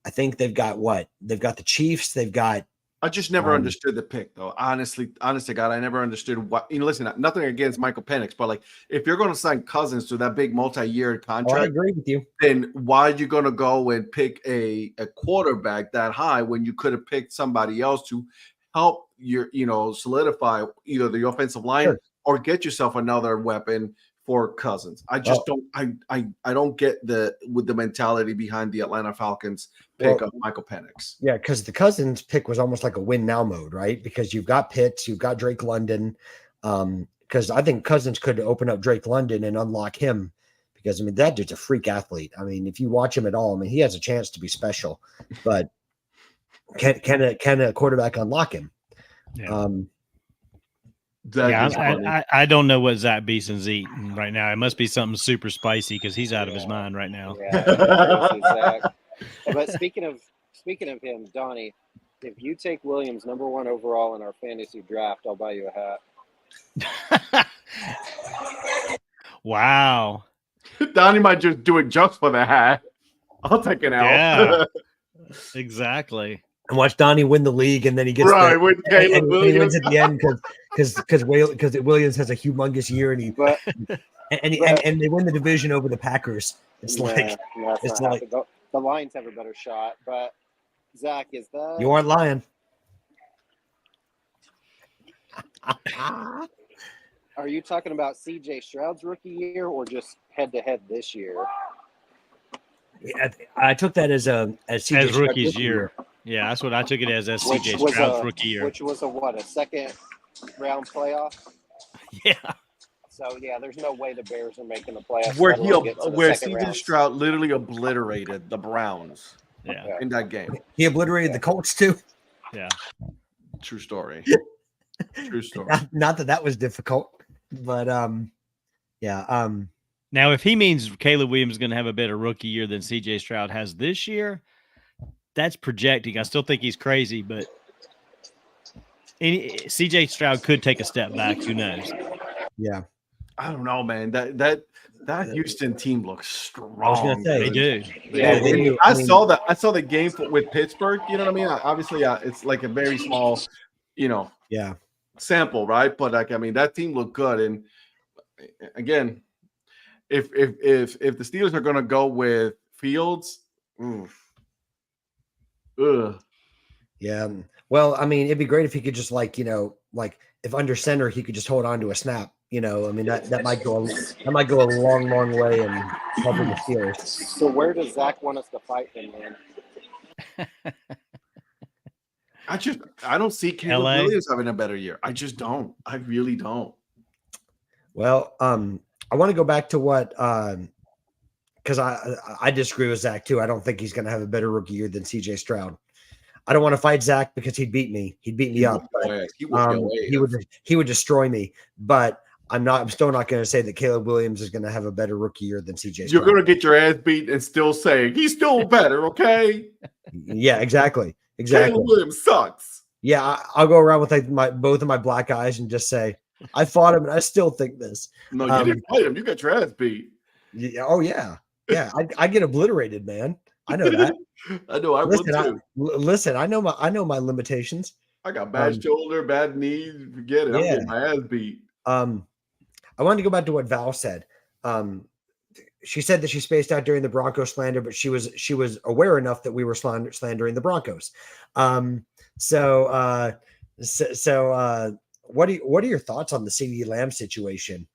I think they've got they've got the Chiefs, they've got. I just never understood the pick, though. Honest to God, I never understood what. Listen, nothing against Michael Penix, but like, if you're going to sign Cousins to that big multi-year contract, I agree with you. Then why are you going to go and pick a quarterback that high when you could have picked somebody else to help solidify either the offensive line or get yourself another weapon for Cousins? I just don't. I don't get the mentality behind the Atlanta Falcons pick of Michael Penix. Yeah, because the Cousins pick was almost like a win now mode, right? Because you've got Pitts, you've got Drake London. Because I think Cousins could open up Drake London and unlock him. Because I mean, that dude's a freak athlete. I mean, if you watch him at all, I mean, he has a chance to be special. But can a quarterback unlock him? Yeah. I don't know what Zach Beeson's eating right now. It must be something super spicy because he's out of his mind right now. Yeah, but speaking of him, Donnie, if you take Williams #1 overall in our fantasy draft, I'll buy you a hat. Wow. Donnie might just do it just for the hat. I'll take it out. Yeah, exactly. And watch Donnie win the league, and then he gets with Caleb Williams. He wins at the end because Williams has a humongous year, and they win the division over the Packers. It's like the Lions have a better shot. But Zach, is that you aren't lying? Are you talking about C.J. Stroud's rookie year or just head-to-head this year? Yeah, I took that as C.J. rookie's year. Yeah, that's what I took it as C.J. Stroud's rookie year. Which was a second-round playoff? Yeah. So, yeah, there's no way the Bears are making the playoffs. Where C.J. Stroud literally obliterated the Browns in that game. He obliterated the Colts, too. Yeah. True story. True story. Not that was difficult, but yeah. Now, if he means Caleb Williams is going to have a better rookie year than C.J. Stroud has this year, that's projecting. I still think he's crazy, but C.J. Stroud could take a step back. Who knows? Yeah. I don't know, man. That Houston team looks strong. I was gonna say, they do. Yeah, they do. I saw the game with Pittsburgh. You know what I mean? Obviously, it's like a very small, sample, right? But like, I mean, that team looked good. And again, if the Steelers are going to go with Fields, yeah. Well, I mean, it'd be great if he could just like if under center he could just hold on to a snap. I mean that might go a long way in helping the Steelers. So where does Zach want us to fight him, man? I don't see Caleb Williams having a better year. I just don't. I really don't. Well, I want to go back to what because I disagree with Zach too. I don't think he's going to have a better rookie year than C.J. Stroud. I don't want to fight Zach because he'd beat me. He'd beat me up. But, he would destroy me. But I'm still not going to say that Caleb Williams is going to have a better rookie year than C.J. Stroud. You're going to get your ass beat and still say he's still better. Okay. Yeah, exactly. Caleb Williams sucks. Yeah, I'll go around with like both of my black eyes and just say I fought him and I still think this. No, you didn't fight him. You got your ass beat. Yeah, oh yeah. I get obliterated, man. I know that. I know. I would too. Listen, I know my limitations. I got bad shoulder, bad knee. Forget it. I'm getting my ass beat. I wanted to go back to what Val said. She said that she spaced out during the Broncos slander, but she was aware enough that we were slandering the Broncos. So what are your thoughts on the CeeDee Lamb situation?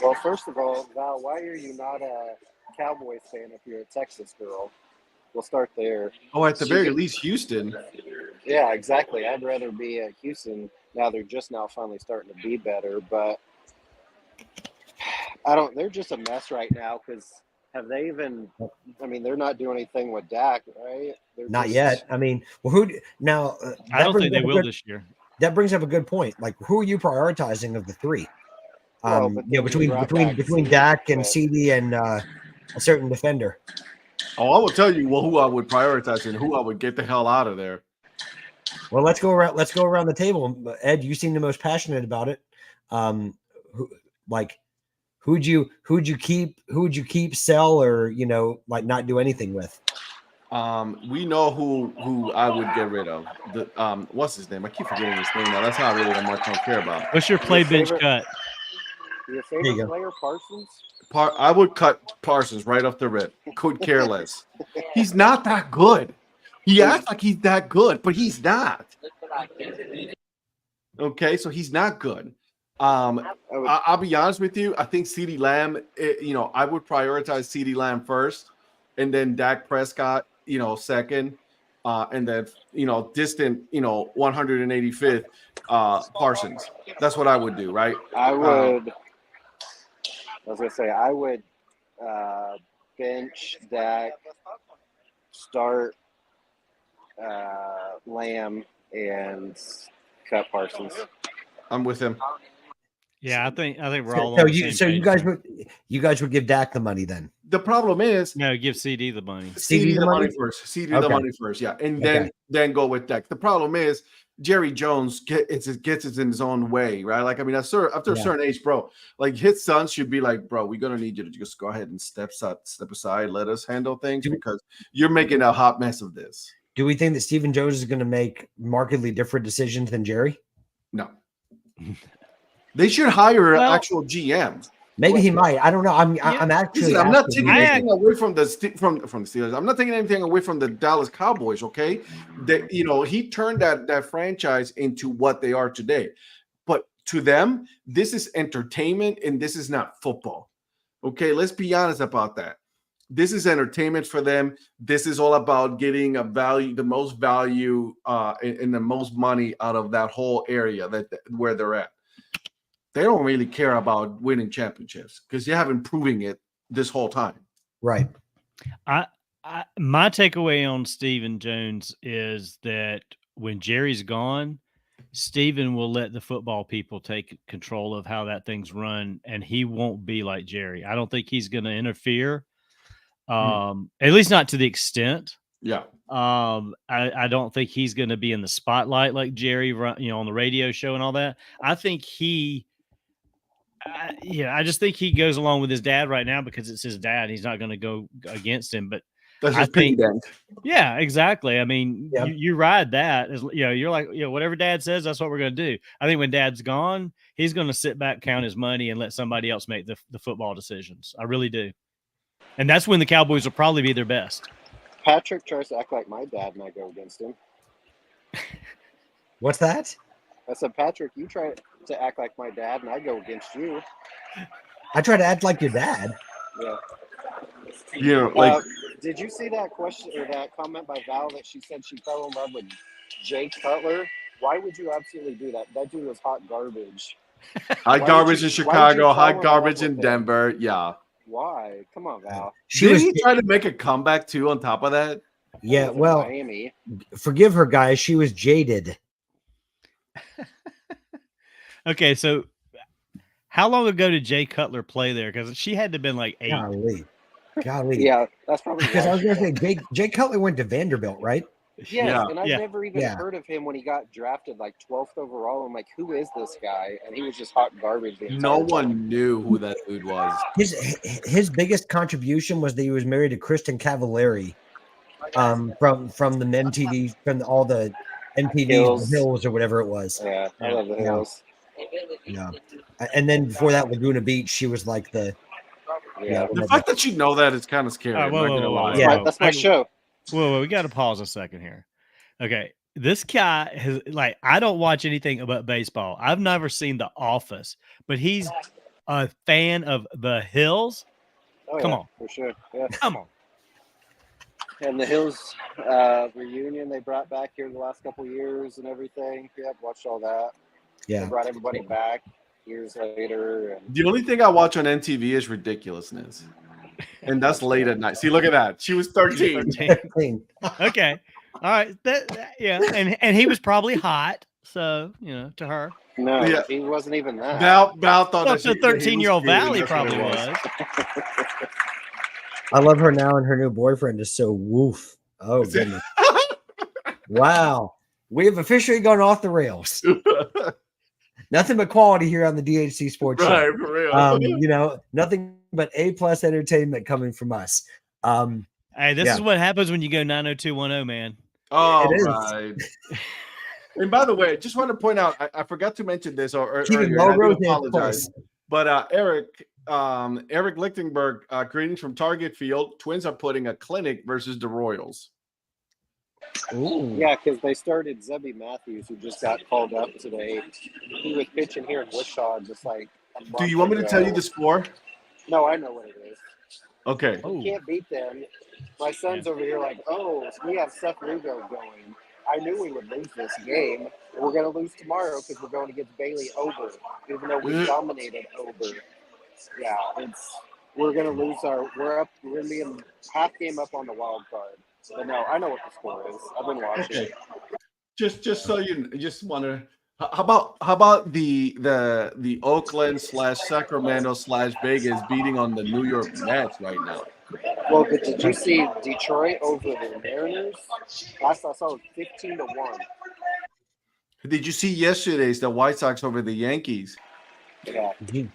Well, first of all, Val, why are you not a Cowboys fan if you're a Texas girl? We'll start there. Oh, at the very least, Houston. Yeah, exactly. I'd rather be at Houston. Now they're just now finally starting to be better, but they're just a mess right now because have they even, I mean, they're not doing anything with Dak, right? Not yet. I mean, well, I don't think they will this year. That brings up a good point. Like, who are you prioritizing of the three? Between Dak and CeeDee and a certain defender. Oh, I will tell you who I would prioritize and who I would get the hell out of there. Well, let's go around the table. Ed, you seem the most passionate about it. Who'd you keep, sell, or not do anything with? We know who I would get rid of. What's his name? I keep forgetting his name now. That's not really that much I care about. What's your bench cut? Your favorite player, Parsons? I would cut Parsons right off the rip. Could care less. He's not that good. He acts like he's that good, but he's not. Okay, so he's not good. I'll be honest with you. I think CeeDee Lamb, I would prioritize CeeDee Lamb first, and then Dak Prescott, second, and then, distant, 185th, Parsons. That's what I would do, right? I would bench Dak, start Lamb, and cut Parsons. I'm with him. Yeah, I think we're all. You guys would give Dak the money then. The problem is give CD the money. CD the money first. CD the money first. Yeah, and then go with Dak. The problem is Jerry Jones gets it in his own way, right? Like, I mean, after a certain age, bro, like his son should be like, bro, we're gonna need you to just go ahead and step aside, let us handle things because you're making a hot mess of this. Do we think that Stephen Jones is going to make markedly different decisions than Jerry? No. They should hire an actual GM. Maybe he might. I don't know. I'm actually. I'm not taking anything away from the Steelers. I'm not taking anything away from the Dallas Cowboys. Okay, he turned that franchise into what they are today. But to them, this is entertainment, and this is not football. Okay, let's be honest about that. This is entertainment for them. This is all about getting the most value, and the most money out of that whole area where they're at. They don't really care about winning championships because they haven't proven it this whole time. Right. My takeaway on Stephen Jones is that when Jerry's gone, Stephen will let the football people take control of how that thing's run, and he won't be like Jerry. I don't think he's going to interfere, at least not to the extent. Yeah. I don't think he's going to be in the spotlight like Jerry, on the radio show and all that. I think I just think he goes along with his dad right now because it's his dad. He's not going to go against him, but that's his piggyback. Yeah, exactly. I mean, you ride that. You're like, whatever dad says, that's what we're going to do. I think when dad's gone, he's going to sit back, count his money, and let somebody else make the football decisions. I really do. And that's when the Cowboys will probably be their best. Patrick tries to act like my dad, and I go against him. What's that? I said, Patrick, you try to act like my dad, and I go against you. I try to act like your dad. Yeah. Did you see that question or that comment by Val that she said she fell in love with Jay Cutler? Why would you absolutely do that? That dude was hot garbage. Hot garbage in Chicago, hot garbage in Denver. Yeah. Why? Come on, Val. Did he try to make a comeback too on top of that? Yeah, well, Miami. Forgive her, guys. She was jaded. Okay, so how long ago did Jay Cutler play there? Because she had to have been like 8. Golly. Yeah, that's probably because I was going to say Jay Cutler went to Vanderbilt, right? Yes, and I've never even heard of him when he got drafted like 12th overall. I'm like, who is this guy? And he was just hot garbage. No one knew who that dude was. His biggest contribution was that he was married to Kristen Cavallari, from the Men TV, from all the MTV's The Hills or whatever it was. Yeah, I love The Hills. Yeah. And then before that, Laguna Beach, she was like the. Yeah. The fact that you know that is kind of scary. Whoa, that's my show. Whoa, we got to pause a second here. Okay, this guy has I don't watch anything about baseball. I've never seen The Office, but he's a fan of The Hills. Oh, Come yeah, on, for sure. Yeah. come on. And The Hills reunion they brought back here the last couple of years and everything. Yep, watched all that. Yeah. They brought everybody back years later. And the only thing I watch on MTV is Ridiculousness. And that's late at night. See, look at that. She was 13. 13. Okay. All right. Yeah. And he was probably hot. So, to her. No, Yeah. he wasn't even that. Val thought Well, that the 13-year-old Valley probably was. I love her now, and her new boyfriend is so woof. Oh, goodness. Wow. We have officially gone off the rails. Nothing but quality here on the DHC Sports Show. Right, for real. Nothing but A+ entertainment coming from us. Hey, this is what happens when you go 90210, man. Oh, It is. right. And by the way, just want to point out, I forgot to mention this earlier. Keeping I do logos in apologize. place. But Eric Lichtenberg, greetings from Target Field. Twins are putting a clinic versus the Royals. Ooh. Yeah, because they started Zebby Matthews, who just got called up today. He was pitching here in Wishaw, just like. Do you want me to tell you the score? No, I know what it is. Okay. You can't beat them. My son's over here like, oh, we have Seth Lugo going. I knew we would lose this game. We're going to lose tomorrow because we're going against Bailey Ober, even though we dominated Ober. Yeah, we're going to lose we're going to be in half game up on the wild card. But no, I know what the score is. I've been watching. Okay. Just so you just want to. How about the Oakland / Sacramento / Vegas beating on the New York Mets right now? Well, but did you see Detroit over the Mariners? Last I saw it was 15-1. Did you see yesterday's the White Sox over the Yankees? Yeah, that's the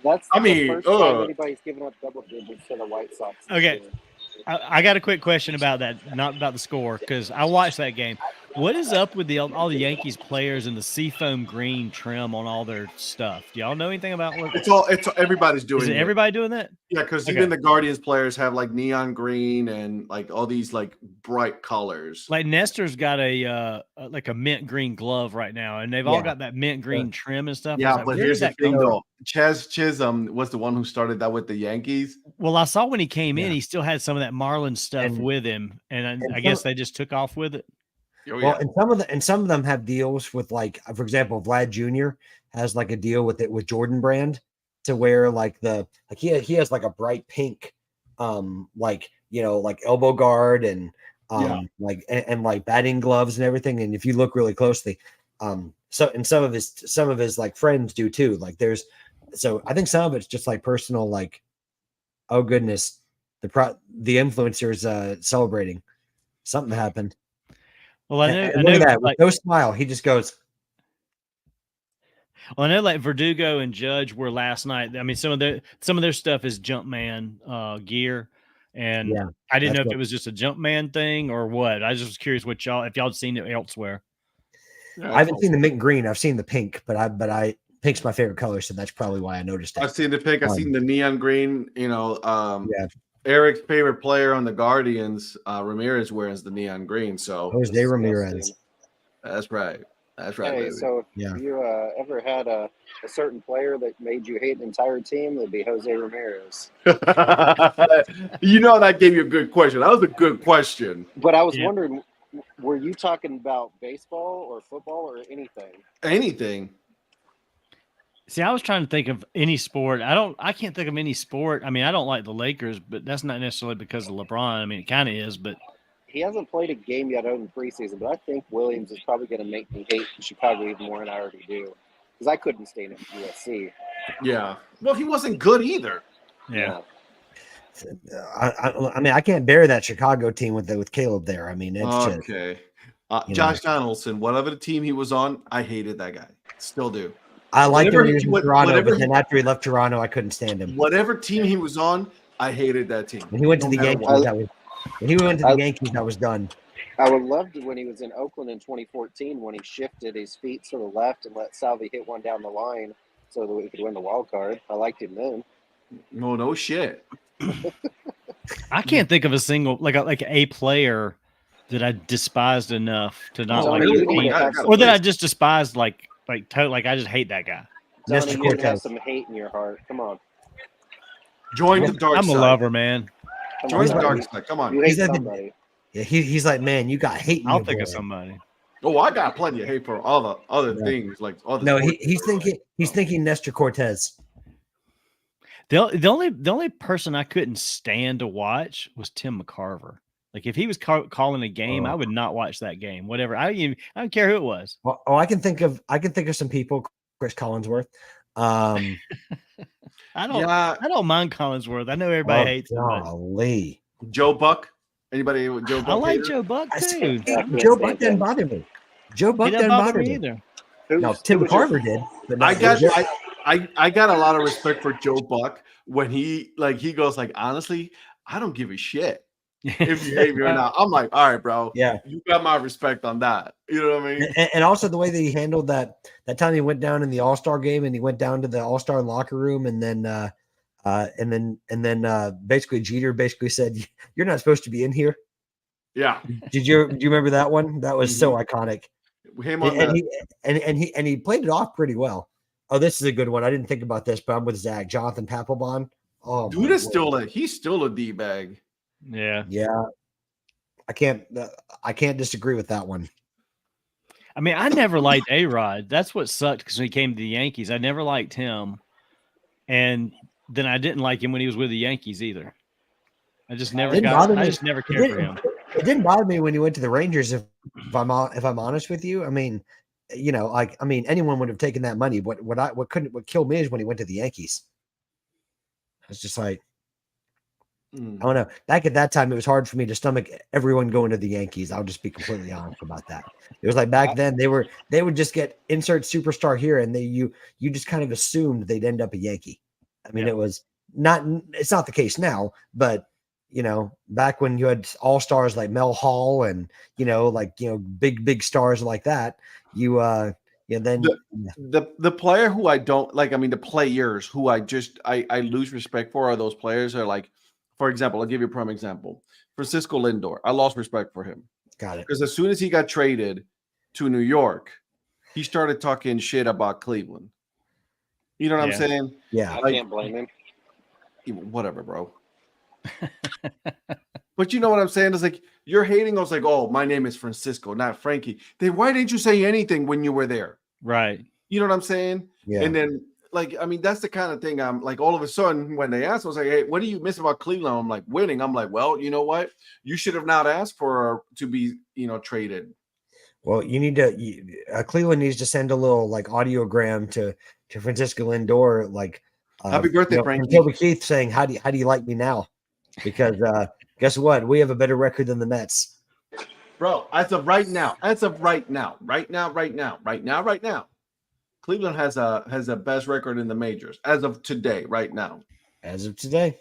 first time anybody's given up double digits to the White Sox. Okay. I got a quick question about that, not about the score, because I watched that game. What is up with all the Yankees players and the seafoam green trim on all their stuff? Do y'all know anything about what? It's everybody's doing Is it. Everybody doing that? Yeah, because even the Guardians players have like neon green and like all these like bright colors. Like Nestor's got a mint green glove right now, and they've all got that mint green trim and stuff. Yeah, but here's the thing though. Chaz Chisholm was the one who started that with the Yankees. Well, I saw when he came in, he still had some of that Marlins stuff with him, and I guess they just took off with it. Oh, well, and some of them have deals with, like, for example, Vlad Jr. has like a deal with Jordan Brand to where like he has like a bright pink, like elbow guard and like batting gloves and everything. And if you look really closely, some of his like friends do too. Like so I think some of it's just like personal, like, oh goodness, the influencers celebrating. Something happened. Well, I know look at that. With no smile, he just goes. Well, I know like Verdugo and Judge were last night. I mean, some of their stuff is Jumpman gear, and I didn't know if it was just a Jumpman thing or what. I just was curious if y'all had seen it elsewhere. Yeah, I haven't seen the mint green. I've seen the pink, but pink's my favorite color, so that's probably why I noticed it. I've seen the pink. I've seen the neon green. Eric's favorite player on the Guardians, Ramirez, wears the neon green. So Jose Ramirez. That's right. That's right. Hey, baby. so if you ever had a certain player that made you hate an entire team, it'd be Jose Ramirez. That gave you a good question. That was a good question. But I was wondering, were you talking about baseball or football or anything? Anything. See, I was trying to think of any sport. I can't think of any sport. I mean, I don't like the Lakers, but that's not necessarily because of LeBron. I mean, it kind of is, but he hasn't played a game yet in preseason. But I think Williams is probably going to make me hate Chicago even more than I already do, because I couldn't stand at USC. Yeah. Well, he wasn't good either. Yeah. I mean, I can't bear that Chicago team with Caleb there. I mean, it's okay. Josh Donaldson, whatever the team he was on, I hated that guy. Still do. I liked him when he was in Toronto, but then after he left Toronto, I couldn't stand him. Whatever team he was on, I hated that team. When he went to the Yankees, I was done. I would love to when he was in Oakland in 2014 when he shifted his feet to the left and let Salvi hit one down the line so that we could win the wild card. I liked him then. No shit. I can't think of a single like a player that I despised enough to not Donnie, like you the need team, to have some, or that I just despised like I just hate that guy. Donnie, Mr. you need to have Cortez. some hate in your heart. Come on. Join the dark I'm side. a lover, man. Come Join on, the Donnie. dark side. Come on. You hate He's at the- somebody. Yeah, he's like, man, you got hate in I'll you, think of boy. somebody. Oh, I got plenty of hate for all the other Yeah. things, like other. No, sports he's that are thinking like, he's thinking Nestor Cortez. The only person I couldn't stand to watch was Tim McCarver. Like if he was calling a game, I would not watch that game. Whatever. I don't care who it was. Oh, I can think of some people. Chris Collinsworth. I don't mind Collinsworth. I know everybody hates him. But Golly. Joe Buck. Anybody with Joe Buck? I like hater? Joe Buck I too. said, Joe Buck didn't bother me. Joe Buck He didn't doesn't bother bother me me either. No, Tim McCarver did. But I not got Joe. I got a lot of respect for Joe Buck when he goes like, honestly, I don't give a shit if you hate me or not. I'm like, all right, bro. Yeah. You got my respect on that. You know what I mean? And also the way that he handled that time he went down in the All-Star game and he went down to the All-Star locker room and then basically Jeter basically said, "You're not supposed to be in here." Yeah. Do you remember that one? That was so iconic. Him on And he played it off pretty well. Oh, this is a good one. I didn't think about this, but I'm with Zach. Jonathan Papelbon. Oh, dude is he's still a D-bag. Yeah. I can't disagree with that one. I mean, I never liked A-Rod. That's what sucked because when he came to the Yankees, I never liked him. And then I didn't like him when he was with the Yankees either. I just never cared for him. It didn't bother me when he went to the Rangers. If I'm honest with you, I mean, anyone would have taken that money. What killed me is when he went to the Yankees. It's just like, I don't know. Back at that time, it was hard for me to stomach everyone going to the Yankees. I'll just be completely honest about that. It was like back then they would just get insert superstar here, and you just kind of assumed they'd end up a Yankee. I mean, it's not the case now, but back when you had all stars like Mel Hall and big stars like that, the player who I don't like, I mean, the players who I lose respect for are those players that are like, for example, I'll give you a prime example. Francisco Lindor. I lost respect for him. Got it. Because as soon as he got traded to New York, he started talking shit about Cleveland. You know what I'm saying? Yeah. I can't blame him. Whatever, bro. But you know what I'm saying? It's like you're hating us like, oh, my name is Francisco, not Frankie. Then why didn't you say anything when you were there? Right. You know what I'm saying? Yeah. And then that's the kind of thing I'm like, all of a sudden when they asked, I was like, hey, what do you miss about Cleveland? I'm like, winning. I'm like, well, you know what? You should have not asked to be, traded. Well, you need to Cleveland needs to send a little like audiogram to Francisco Lindor, like happy birthday, Frankie. Toby Keith saying, how do you like me now? Because guess what? We have a better record than the Mets. Bro, as of right now, Cleveland has a best record in the majors as of today, right now. As of today.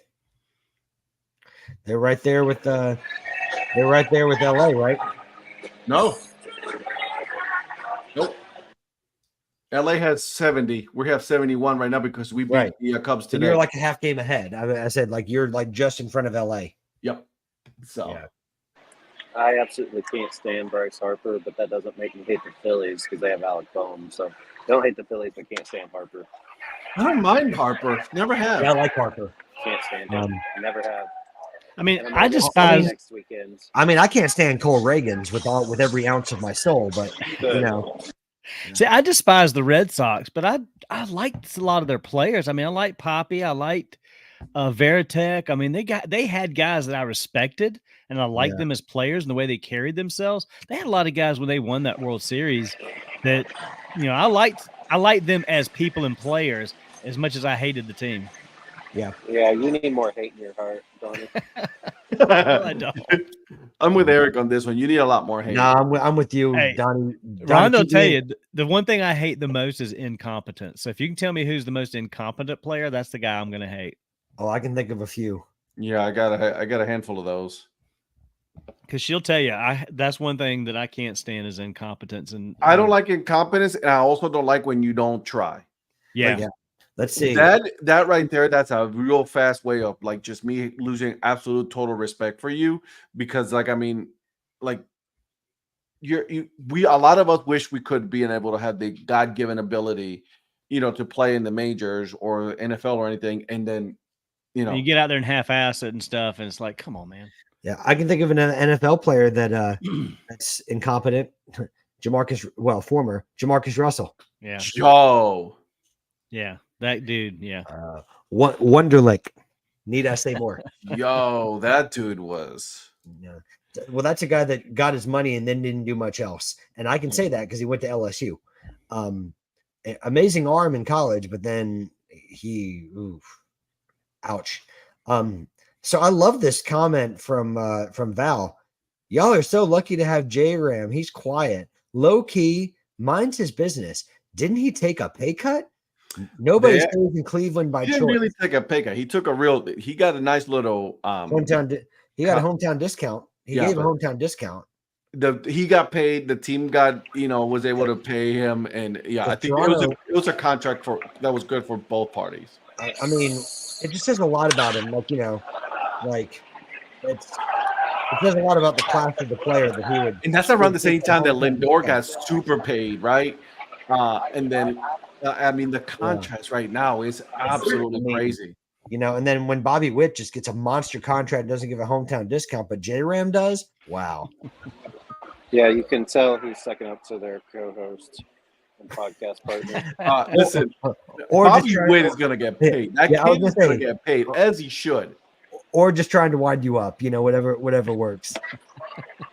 They're right there with LA, right? No. Nope. LA has 70. We have 71 right now because we beat the Cubs today. And you're like a half game ahead. I said like you're like just in front of LA. Yep. So yeah. I absolutely can't stand Bryce Harper, but that doesn't make me hate the Phillies because they have Alec Boehm. So don't hate the Phillies, but can't stand Harper. I don't mind Harper. Never have. Yeah, I like Harper. Can't stand him. Never have. I mean, I despise. Next weekend. I mean, I can't stand Cole Reagans with every ounce of my soul, but See, I despise the Red Sox, but I liked a lot of their players. I mean, I liked Poppy. I liked Veritek. I mean, they had guys that I respected, and I liked them as players and the way they carried themselves. They had a lot of guys when they won that World Series that, I liked them as people and players as much as I hated the team. Yeah. Yeah, you need more hate in your heart, Donnie. I don't. I'm with Eric on this one. You need a lot more hate. No, I'm with you, Hey, Donnie. Rondo, tell you, the one thing I hate the most is incompetence. So if you can tell me who's the most incompetent player, that's the guy I'm going to hate. Oh, I can think of a few. Yeah, I got a handful of those. Because she'll tell you, that's one thing that I can't stand is incompetence. And I don't like incompetence, and I also don't like when you don't try. Yeah. Yeah. Let's see. That right there, that's a real fast way of like just me losing absolute total respect for you. Because like, I mean, like a lot of us wish we could be able to have the God-given ability, to play in the majors or NFL or anything. And then, you get out there and half-ass it and stuff. And it's like, come on, man. Yeah. I can think of an NFL player that's incompetent. Former Jamarcus Russell. Yeah. Yo. Yeah. That dude. Yeah. Wonderlic. Need I say more? Yo, that dude was. Yeah. Well, that's a guy that got his money and then didn't do much else. And I can say that because he went to LSU. Amazing arm in college, but then ouch. So I love this comment from Val. Y'all are so lucky to have J-Ram. He's quiet, low key, minds his business. Didn't he take a pay cut? Nobody stays in Cleveland by choice. He didn't really take a pay cut. He got a nice little hometown. He got a hometown discount. He gave a hometown discount. He got paid. The team got, was able to pay him, and I think it was a contract that was good for both parties. I mean, it just says a lot about him. It says a lot about the class of the player that he would. And that's around the same time that Lindor got super paid, right? And then, the contrast right now is absolutely crazy. And then when Bobby Witt just gets a monster contract, doesn't give a hometown discount, but J-Ram does. Wow. Yeah, you can tell who's second up to their co-host and podcast partner. Listen, Bobby Witt is going to get paid. That kid is going to get paid, as he should. Or just trying to wind you up, whatever works.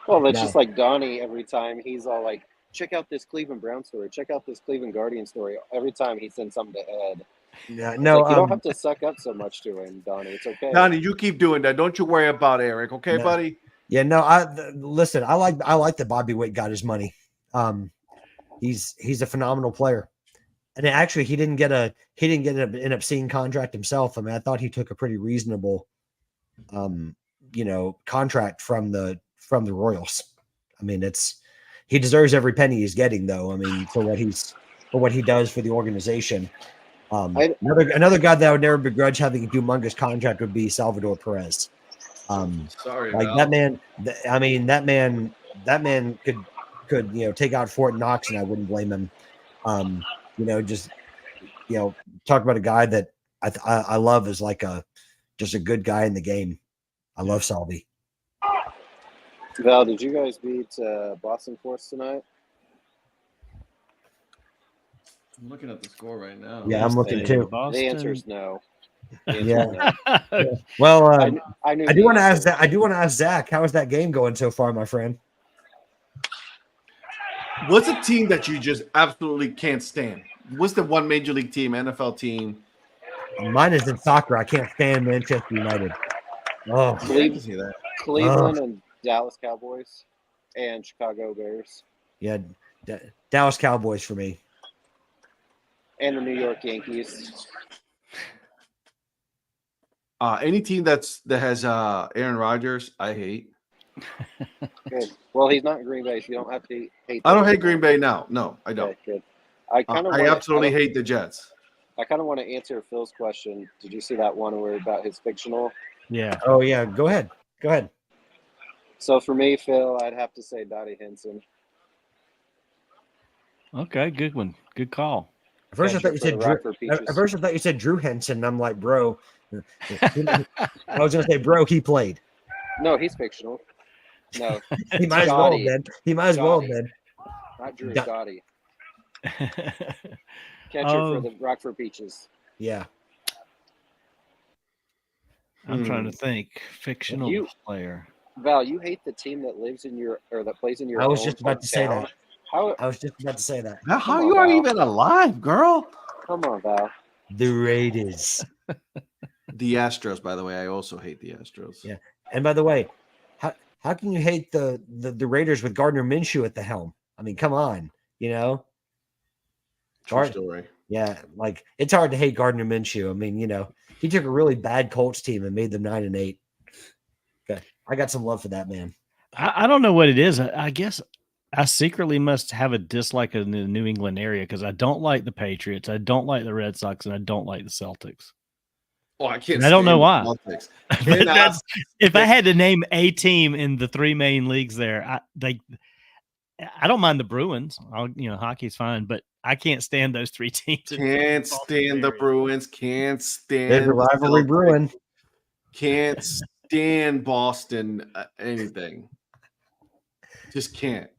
Well, it's just like Donnie every time he's all like, check out this Cleveland Brown story. Check out this Cleveland Guardian story. Every time he sends something to Ed. Yeah, no, you don't have to suck up so much to him, Donnie. It's okay. Donnie, you keep doing that. Don't you worry about Eric, okay, buddy? Yeah, no. Listen. I like that Bobby Witt got his money. He's a phenomenal player, and actually, he didn't get an obscene contract himself. I mean, I thought he took a pretty reasonable, contract from the Royals. I mean, he deserves every penny he's getting, though. I mean, for what he does for the organization. Another guy that I would never begrudge having a humongous contract would be Salvador Perez. Sorry, that man. That man could take out Fort Knox, and I wouldn't blame him. Talk about a guy that I love as just a good guy in the game. I love Salvi. Val, did you guys beat Boston Force tonight? I'm looking at the score right now. Yeah, I'm looking too. The answer is no. Yeah. Well, I do want to ask Zach, how is that game going so far, my friend? What's a team that you just absolutely can't stand? What's the one major league team, NFL team? Mine is in soccer. I can't stand Manchester United. Oh, Cleveland and Dallas Cowboys and Chicago Bears. Yeah, Dallas Cowboys for me. And the New York Yankees. Any team that has Aaron Rodgers, I hate. Good. Well, he's not in Green Bay, so you don't have to hate. I don't hate Green Bay now. No, I don't. Okay, good. I absolutely hate the Jets. I kind of want to answer Phil's question. Did you see that one where about his fictional? Yeah. Oh yeah. Go ahead. So for me, Phil, I'd have to say Donnie Henson. Okay, good one. Good call. At first, I thought you said Drew Henson. I'm like, bro. I was gonna say, bro, he played. No, he's fictional. No, he might as well have been. He might as well have been. Not Drew Gotti. Catcher for the Rockford Peaches. Yeah. I'm trying to think. Fictional player. Val, you hate the team that lives in your or that plays in your. I was just about to say that. I was just about to say that. How you are even alive, girl? Come on, Val. The Raiders. The Astros, by the way. I also hate the Astros. Yeah. And by the way, how can you hate the Raiders with Gardner Minshew at the helm? I mean, come on, True story. Yeah, it's hard to hate Gardner Minshew. I mean, he took a really bad Colts team and made them 9-8. Okay, I got some love for that man. I don't know what it is. I guess I secretly must have a dislike in the New England area because I don't like the Patriots, I don't like the Red Sox, and I don't like the Celtics. Oh, I can't. And I don't know why. Celtics. But that's if I had to name a team in the three main leagues there, I don't mind the Bruins. Hockey's fine, but I can't stand those three teams. Can't stand the Bruins. Can't stand There's a rivalry brewing. Can't stand Boston. Anything. Just can't.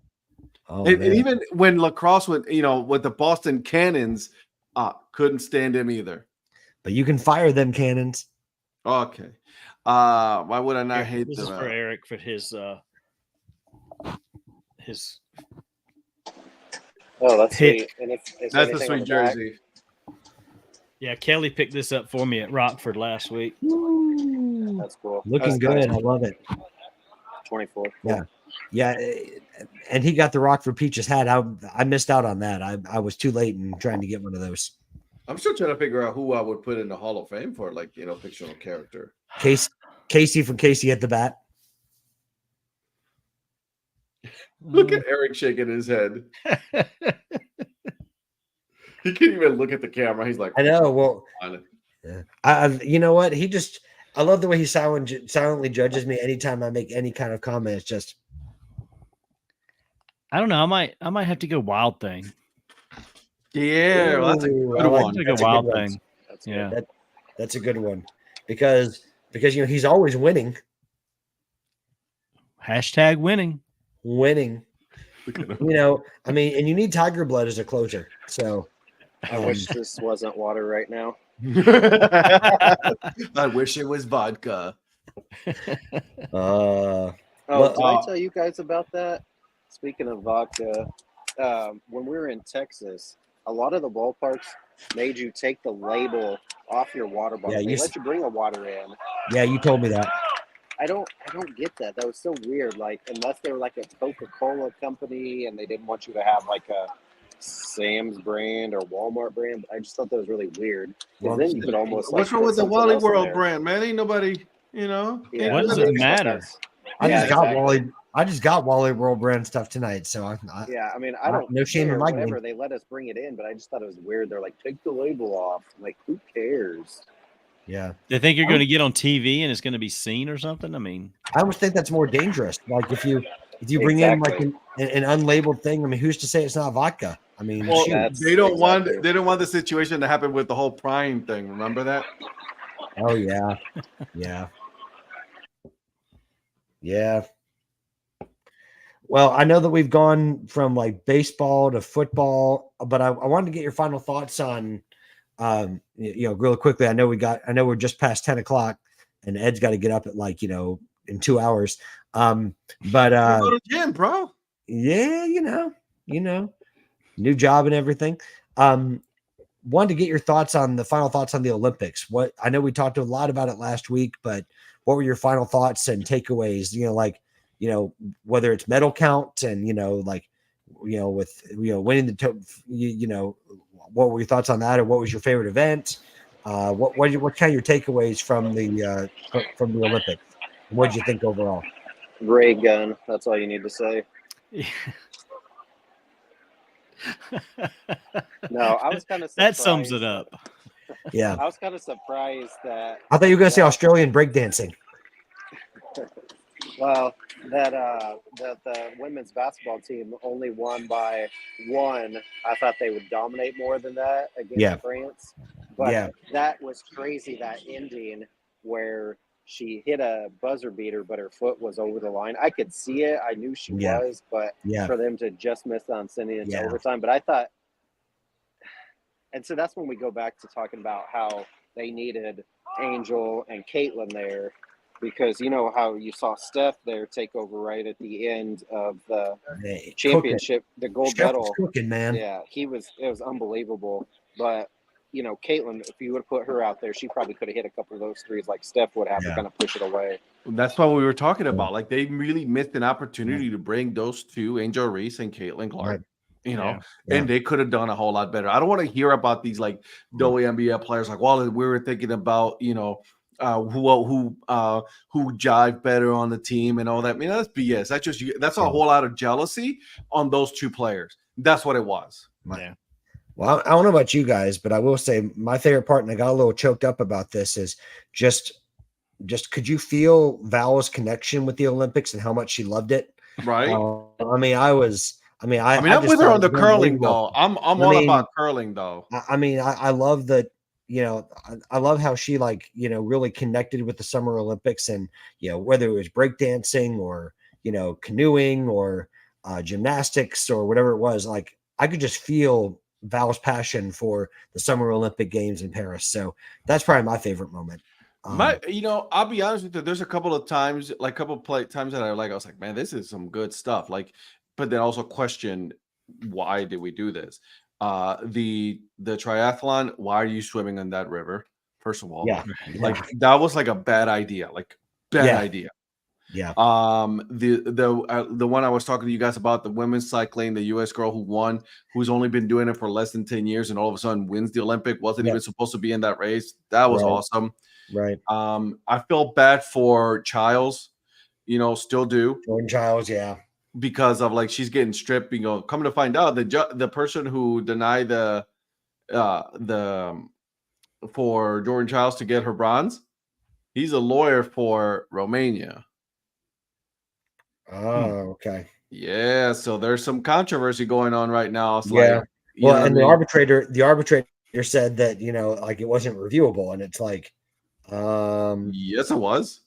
Oh, and even when lacrosse went, with the Boston Cannons, couldn't stand him either. But you can fire them cannons. Okay. Why would I not hate this them? This is for Eric for his. Oh, that's sweet. And that's a sweet jersey. Yeah, Kelly picked this up for me at Rockford last week. Ooh, that's cool. Looking good. I love it. 24. Yeah. Yeah. And he got the Rockford Peaches hat. I missed out on that. I was too late in trying to get one of those. I'm still trying to figure out who I would put in the Hall of Fame for, fictional character. Casey from Casey at the Bat. Look at Eric shaking his head. He can't even look at the camera. He's like, I know. Well, yeah. You know what? I love the way he silently judges me anytime I make any kind of comment. It's just, I don't know. I might have to go Wild Thing. Yeah, well, that's a good one. That's a Wild Thing. That's a good one because he's always winning. Hashtag winning. And you need Tiger Blood as a closer. So I wish this wasn't water right now. I wish it was vodka. Did I tell you guys about that? Speaking of vodka, when we were in Texas, a lot of the ballparks made you take the label off your water bottle. They let you bring a water in. Yeah, you told me that. I don't get that. That was so weird. Like, unless they were like a Coca-Cola company and they didn't want you to have like a Sam's brand or Walmart brand. I just thought that was really weird. Well, then you could almost. What's wrong with the Wally World brand, man? Ain't nobody, Yeah, what does it matter? I just got Wally World brand stuff tonight, so I don't. No shame in my game. They let us bring it in, but I just thought it was weird. They're like, take the label off. I'm like, who cares? Yeah. They think you're going to get on TV and it's going to be seen or something. I mean, I almost think that's more dangerous. Like if you bring in like an unlabeled thing, I mean, who's to say it's not vodka? I mean, they don't want the situation to happen with the whole Prime thing. Remember that? Oh yeah, yeah. Well, I know that we've gone from like baseball to football, but I wanted to get your final thoughts on, real quickly. I know we're just past 10 o'clock, and Ed's got to get up at in 2 hours. But go to the gym, bro. Yeah, new job and everything. Wanted to get your final thoughts on the Olympics. I know we talked a lot about it last week, but what were your final thoughts and takeaways? Whether it's medal count and with winning the what were your thoughts on that, or what was your favorite event? What kind of your takeaways from the Olympics? What did you think overall? Great gun. That's all you need to say. No, I was kind of surprised. That sums it up. Yeah, I was kind of surprised that. I thought you were going to say Australian breakdancing. Well, that the women's basketball team only won by 1. I thought they would dominate more than that against France. But that was crazy, that ending where she hit a buzzer beater, but her foot was over the line. I could see it. I knew she was, but for them to just miss on sending it to overtime. But I thought, and so that's when we go back to talking about how they needed Angel and Caitlin there, because you know how you saw Steph there take over right at the end of the championship, the gold medal. Cooking, man. Yeah, it was unbelievable. But Caitlin, if you would have put her out there, she probably could have hit a couple of those threes like Steph would have to kind of push it away. That's what we were talking about. Like, they really missed an opportunity to bring those two, Angel Reese and Caitlin Clark, and they could have done a whole lot better. I don't want to hear about these like WNBA players like, well, we were thinking about, who jive better on the team and all that. I mean, that's BS. That's a whole lot of jealousy on those two players. That's what it was. Yeah. Well, I don't know about you guys, but I will say my favorite part, and I got a little choked up about this, is just could you feel Val's connection with the Olympics and how much she loved it? Right. I mean, I'm with her on the curling though. I'm all about curling though. I love that. I love how she really connected with the Summer Olympics, and whether it was breakdancing or canoeing or gymnastics or whatever it was, like I could just feel Val's passion for the Summer Olympic Games in Paris. So that's probably my favorite moment. I'll be honest with you. There's a couple of times, times that I was like, man, this is some good stuff. But then also question, why did we do this? The triathlon, why are you swimming in that river? First of all, that was like a bad idea, idea. Yeah. The one I was talking to you guys about, the women's cycling, the U.S. girl who won, who's only been doing it for less than 10 years and all of a sudden wins the Olympic, wasn't even supposed to be in that race. That was awesome. Right. I felt bad for Childs, still do. Jordan Childs, yeah. Because of she's getting stripped, coming to find out the person who denied the for Jordan Childs to get her bronze, he's a lawyer for Romania. Oh, okay. Yeah, so there's some controversy going on right now. It's and the arbitrator said that it wasn't reviewable, and it's yes, it was.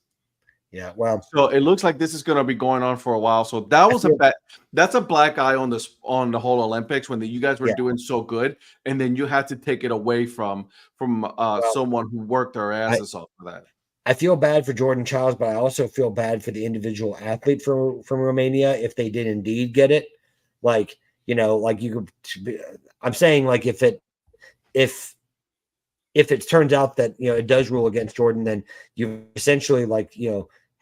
Yeah, well, so it looks like this is going to be going on for a while. So that was that's a black eye on the whole Olympics when you guys were doing so good, and then you had to take it away from someone who worked their asses off for that. I feel bad for Jordan Childs, but I also feel bad for the individual athlete from Romania if they did indeed get it. I'm saying if it turns out that it does rule against Jordan, then you essentially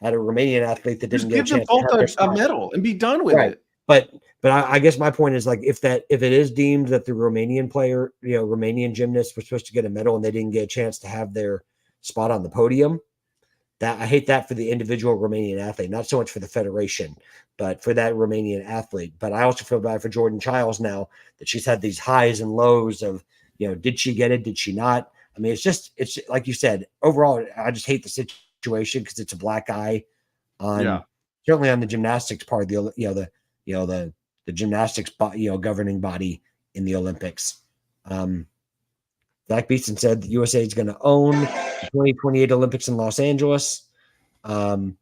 had a Romanian athlete that didn't get a chance to have a medal and be done with it. But I guess my point is if it is deemed that the Romanian player, Romanian gymnast was supposed to get a medal and they didn't get a chance to have their spot on the podium, that I hate that for the individual Romanian athlete, not so much for the federation, but for that Romanian athlete. But I also feel bad for Jordan Childs now that she's had these highs and lows of, did she get it? Did she not? I mean, it's like you said, overall, I just hate the situation because it's a black eye certainly on the gymnastics part of the gymnastics governing body in the Olympics. Zach Beeson said the USA is going to own the 2028 Olympics in Los Angeles. Well,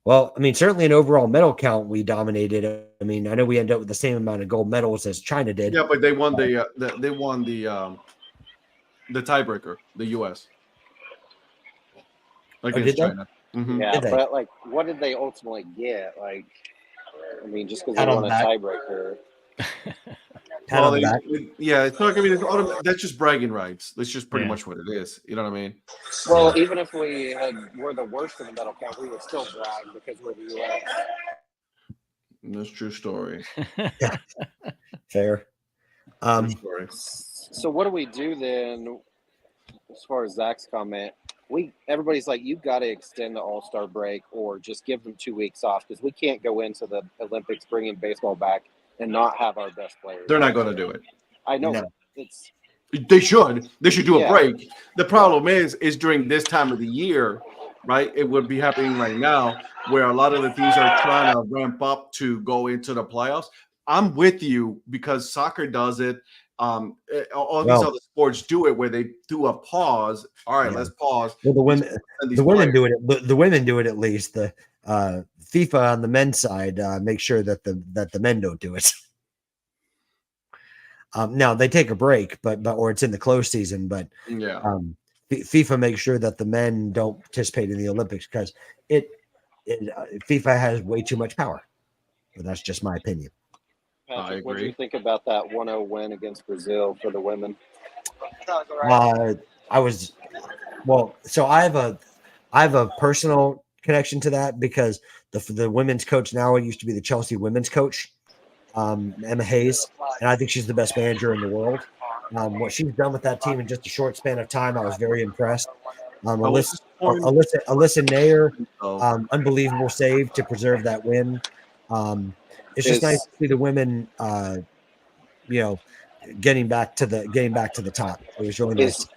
I mean, certainly in overall medal count, we dominated. I mean, I know we ended up with the same amount of gold medals as China did. Yeah, but they won the tiebreaker, the US. Against China. Mm-hmm. Yeah, but what did they ultimately get? Just because they won a tiebreaker. It's not gonna be that's just bragging rights. That's just pretty much what it is. You know what I mean? Well, even if we're the worst in the medal count, we would still brag because we're the US. That's true story. Fair. So what do we do then? As far as Zach's comment, everybody's like, you've got to extend the All-Star break or just give them 2 weeks off because we can't go into the Olympics bringing baseball back and not have our best players. They're not going to do it. I know. No. They should do a break. The problem is during this time of the year, right? It would be happening right now where a lot of the teams are trying to ramp up to go into the playoffs. I'm with you because soccer does it. All these other sports do it where they do a pause. All right, let's pause. Well, the women do it. The women do it at least. The FIFA on the men's side make sure that the men don't do it. Now they take a break, but or it's in the close season. But FIFA makes sure that the men don't participate in the Olympics because FIFA has way too much power. But that's just my opinion. Patrick, what do you think about that 1-0 win against Brazil for the women? So I have a personal connection to that because the women's coach now used to be the Chelsea women's coach, Emma Hayes, and I think she's the best manager in the world. What she's done with that team in just a short span of time, I was very impressed. Alyssa Nair, unbelievable save to preserve that win. It's just nice to see the women, getting back to the top. It was really nice.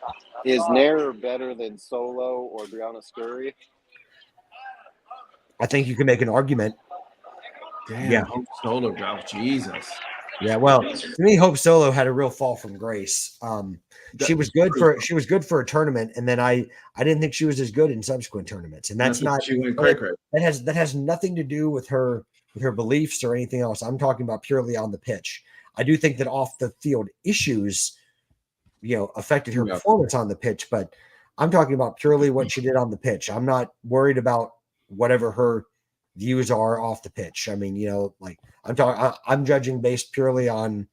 Is Nair better than Solo or Brianna Scurry? I think you can make an argument. Damn, yeah. Hope Solo, bro. Jesus. Yeah, well, to me, Hope Solo had a real fall from grace. She was good for a tournament, and then I didn't think she was as good in subsequent tournaments. And that's not that has nothing to do with her beliefs or anything else. I'm talking about purely on the pitch. I do think that off the field issues, affected her performance on the pitch, but I'm talking about purely what she did on the pitch. I'm not worried about whatever her views are off the pitch. I mean, I'm judging based purely on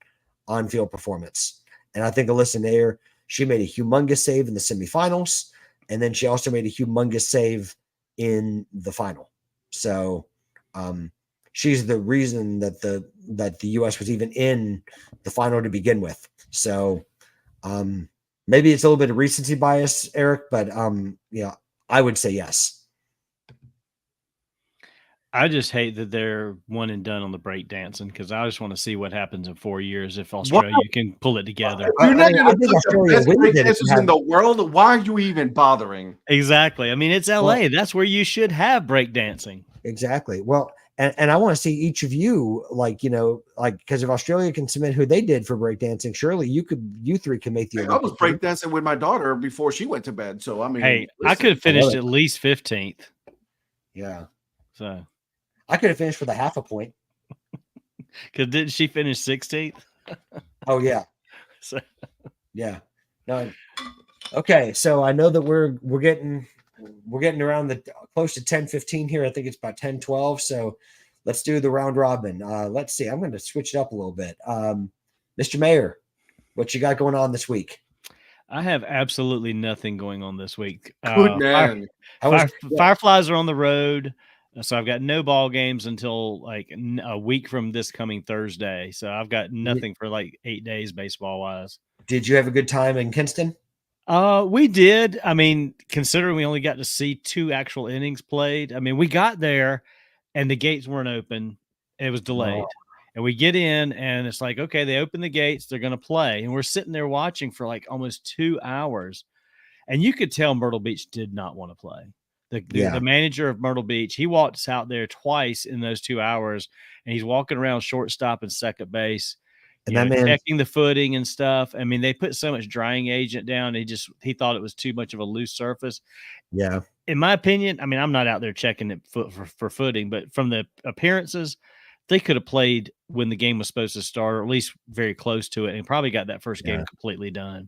field performance. And I think Alyssa Nair, she made a humongous save in the semifinals, and then she also made a humongous save in the final. So she's the reason that the US was even in the final to begin with. So maybe it's a little bit of recency bias, Eric, but I would say yes. I just hate that they're one and done on the breakdancing, because I just want to see what happens in 4 years if Australia can pull it together. You're not going to put the best breakdancers in the world. Why are you even bothering? Exactly. I mean, it's LA. Well, that's where you should have breakdancing. Exactly. Well, and I want to see each of you, because if Australia can submit who they did for breakdancing, surely you three can make the Olympic I was breakdancing with my daughter before she went to bed. So, I mean, hey, I could have finished at least 15th. Yeah. So I could have finished with a half a point. Because didn't she finish 16th? Oh, yeah. So. Yeah. No. Okay. So I know that we're getting around the close to 10:15 here. I think it's about 10:12. So let's do the round robin. Let's see. I'm going to switch it up a little bit. Mr. Mayor, what you got going on this week? I have absolutely nothing going on this week. Good man. Fireflies are on the road. So I've got no ball games until like a week from this coming Thursday. So I've got nothing for like 8 days baseball wise. Did you have a good time in Kinston? We did. I mean, considering we only got to see 2 actual innings played. I mean, we got there and the gates weren't open. It was delayed. Oh. And we get in and it's like, okay, they open the gates. They're going to play. And we're sitting there watching for like almost 2 hours. And you could tell Myrtle Beach did not want to play. The manager of Myrtle Beach, he walked us out there twice in those 2 hours, and he's walking around shortstop and second base, checking the footing and stuff. I mean, they put so much drying agent down. He thought it was too much of a loose surface. Yeah. In my opinion, I mean, I'm not out there checking it for footing, but from the appearances, they could have played when the game was supposed to start, or at least very close to it, and probably got that first game completely done.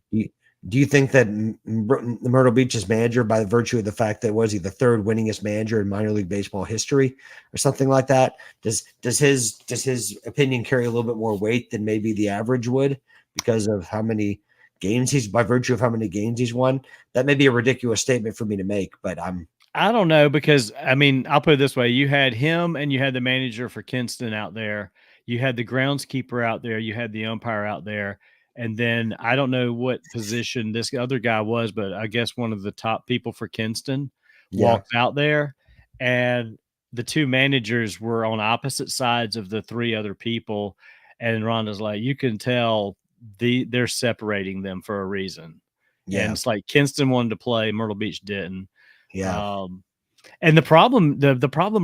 Do you think that the Myrtle Beach's manager, by virtue of the fact that was he the 3rd winningest manager in minor league baseball history or something like that, does his opinion carry a little bit more weight than maybe the average would because of how many games by virtue of how many games he's won? That may be a ridiculous statement for me to make, but I don't know, because I mean, I'll put it this way. You had him and you had the manager for Kinston out there. You had the groundskeeper out there. You had the umpire out there. And then I don't know what position this other guy was, but I guess one of the top people for Kinston walked out there. And the 2 managers were on opposite sides of the 3 other people. And Rhonda's like, you can tell they're separating them for a reason. Yeah. And it's like Kinston wanted to play, Myrtle Beach didn't. Yeah. And the problem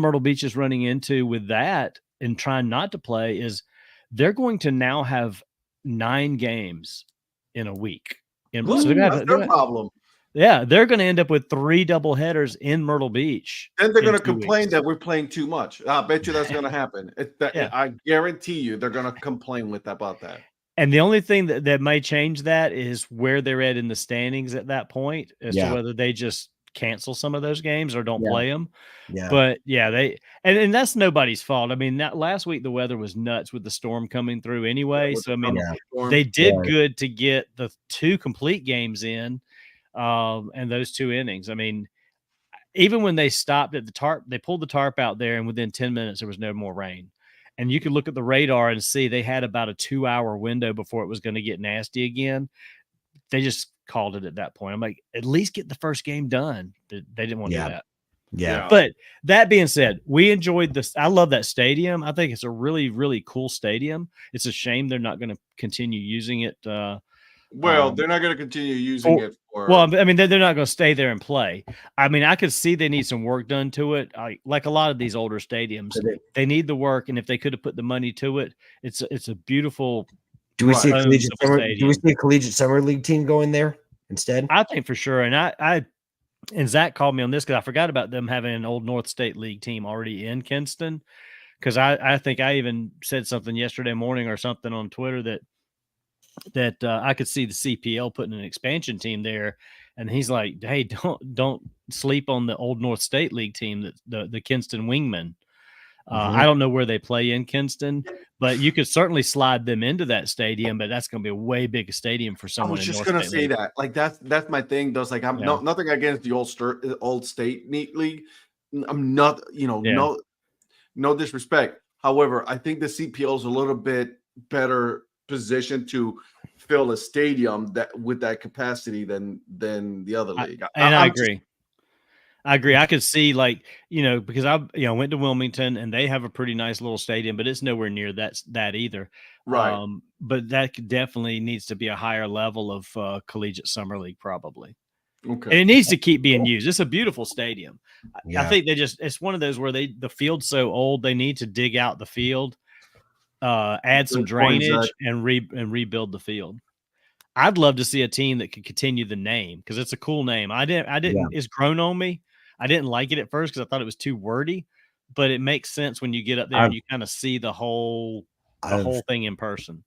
Myrtle Beach is running into with that and trying not to play is they're going to now have 9 games in a week. That's their problem. Yeah, they're going to end up with 3 doubleheaders in Myrtle Beach. Then they're going to complain that we're playing too much. I bet you that's going to happen. I guarantee you they're going to complain about that. And the only thing that may change that is where they're at in the standings at that point as to whether they just cancel some of those games or don't play them. Yeah. But and that's nobody's fault. I mean, last week the weather was nuts with the storm coming through anyway. So I mean, they did good to get the 2 complete games in and those 2 innings. I mean, even when they stopped at the tarp, they pulled the tarp out there and within 10 minutes there was no more rain. And you could look at the radar and see they had about a 2-hour window before it was going to get nasty again. They just called it at that point. I'm like, at least get the first game done. They didn't want to do that. Yeah. But that being said, we enjoyed this. I love that stadium. I think it's a really, really cool stadium. It's a shame they're not going to continue using it. Well, they're not going to continue using it for. Well, I mean, they're not going to stay there and play. I mean, I could see they need some work done to it. Like a lot of these older stadiums, they need the work, and if they could have put the money to it, it's a beautiful. Do we see a collegiate summer league team going there instead? I think for sure, and and Zach called me on this because I forgot about them having an Old North State League team already in Kinston. Because I think I even said something yesterday morning or something on Twitter that I could see the CPL putting an expansion team there, and he's like, "Hey, don't sleep on the Old North State League team, that the Kinston Wingmen." I don't know where they play in Kinston, but you could certainly slide them into that stadium. But that's going to be a way bigger stadium for someone. I was just going to say that. Like that's my thing. Though, like I'm nothing against the old state league. I'm not, no disrespect. However, I think the CPL is a little bit better positioned to fill a stadium that with that capacity than the other league. I agree. I agree. I could see because I went to Wilmington and they have a pretty nice little stadium, but it's nowhere near that either. Right. But that definitely needs to be a higher level of collegiate summer league probably. Okay. And it needs to keep being used. It's a beautiful stadium. Yeah. I think it's one of those where the field's so old, they need to dig out the field, add some drainage and rebuild the field. I'd love to see a team that could continue the name because it's a cool name. I didn't. It's grown on me. I didn't like it at first because I thought it was too wordy, but it makes sense when you get up there and you kind of see the whole thing in person.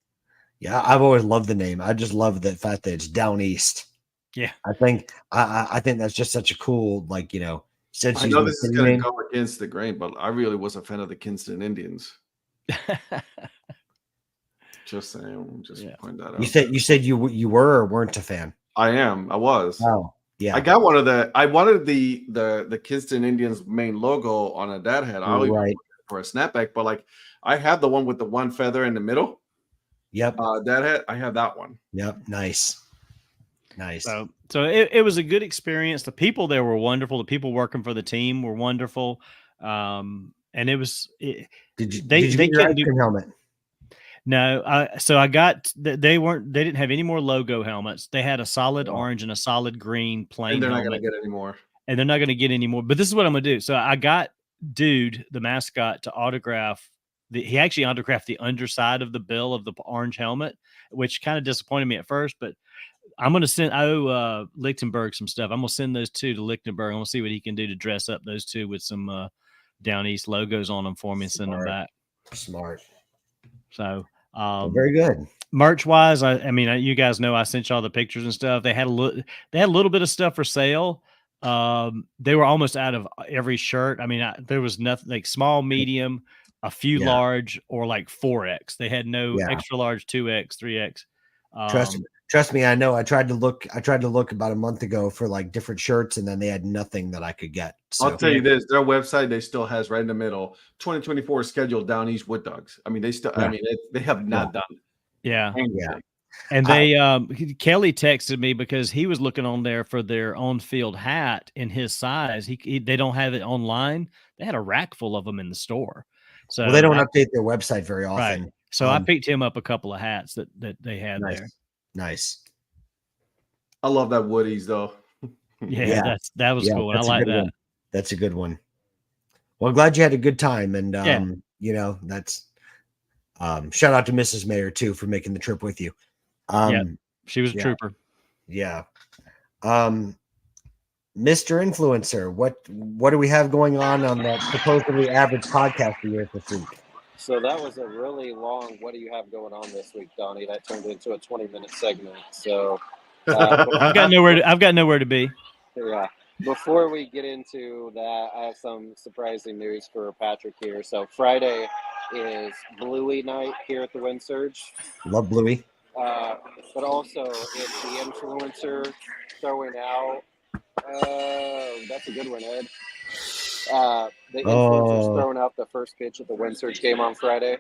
Yeah, I've always loved the name. I just love the fact that it's down east. Yeah, I think that's just such a cool, since I know this is going to go against the grain, but I really was a fan of the Kinston Indians. Just saying, point that out. You said you were or weren't a fan. I am. I was. Oh, yeah. I got I wanted the Kinston Indians main logo on a dad hat. I always for a snapback, but I have the one with the one feather in the middle. Yep. Dad hat. I have that one. Yep. Nice. So it was a good experience. The people there were wonderful. The people working for the team were wonderful. And it was. Did you get your ice cream helmet? No, so I got they didn't have any more logo helmets. They had a solid orange and a solid green plain. And they're helmet, not going to get any more. And they're not going to get any more. But this is what I'm going to do. So I got Dude, the mascot, to autograph. He actually autographed the underside of the bill of the orange helmet, which kind of disappointed me at first. But I'm going to send Lichtenberg some stuff. I'm going to send those two to Lichtenberg. I'm going to see what he can do to dress up those two with some Down East logos on them for me and send them back. Smart. So very good. Merch wise, I mean, you guys know I sent y'all the pictures and stuff. They had a little bit of stuff for sale. They were almost out of every shirt. I mean, there was nothing like small, medium, a few large, or 4X. They had no extra large, 2X, 3X. Trust me, I know. I tried to look about a month ago for different shirts, and then they had nothing that I could get. So. I'll tell you this: their website, they still has right in the middle 2024 scheduled Down East Wood Dogs. I mean, they still. I mean, they have not done. Yeah. And they Kelly texted me because he was looking on there for their on-field hat in his size. They don't have it online. They had a rack full of them in the store. So they don't update their website very often. Right. So I picked him up a couple of hats that they had there. Nice. I love that Woodies though. Yeah. That was cool. I like that. That's a good one. Well, I'm glad you had a good time, and that's shout out to Mrs. Mayer too for making the trip with you. She was a trooper. Yeah. Mr. Influencer, what do we have going on that supposedly average podcast for you this week? So that was a really long what do you have going on this week, Donnie? That turned into a 20-minute segment. So I've got nowhere to be. Yeah. Before we get into that, I have some surprising news for Patrick here. So Friday is Bluey night here at the Wind Surge. Love Bluey. But also it's the influencer throwing out. That's a good one, Ed. The influencer's throwing out the first pitch at the Wind Surge game on Friday.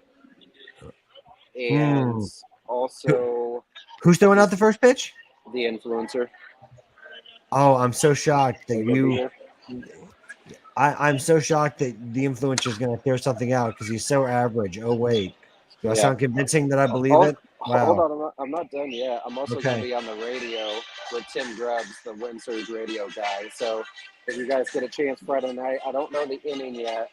And also, who's throwing out the first pitch? the influencer. Oh, I'm so shocked that you. I'm so shocked that the influencer is going to throw something out because he's so average. Oh wait, do I sound convincing that I believe it? Wow. Hold on, I'm not done yet. I'm also going to be on the radio with Tim Grubbs, the Windsurge radio guy. So if you guys get a chance Friday night, I don't know the inning yet,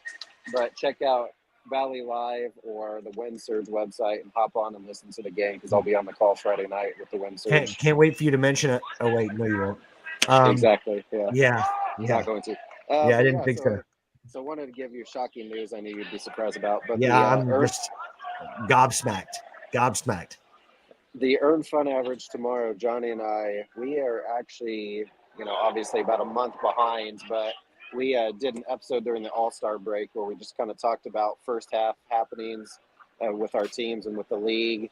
but check out Valley Live or the Windsurge website and hop on and listen to the game because I'll be on the call Friday night with the Windsurge. Can't wait for you to mention it. Oh wait, no, you won't. Exactly. Yeah. Not going to. I didn't think so. So I wanted to give you shocking news I knew you'd be surprised about. But I'm just gobsmacked. The earned fun average tomorrow, Johnny and I, we are actually, obviously about a month behind, but we did an episode during the All-Star break where we just kind of talked about first half happenings with our teams and with the league,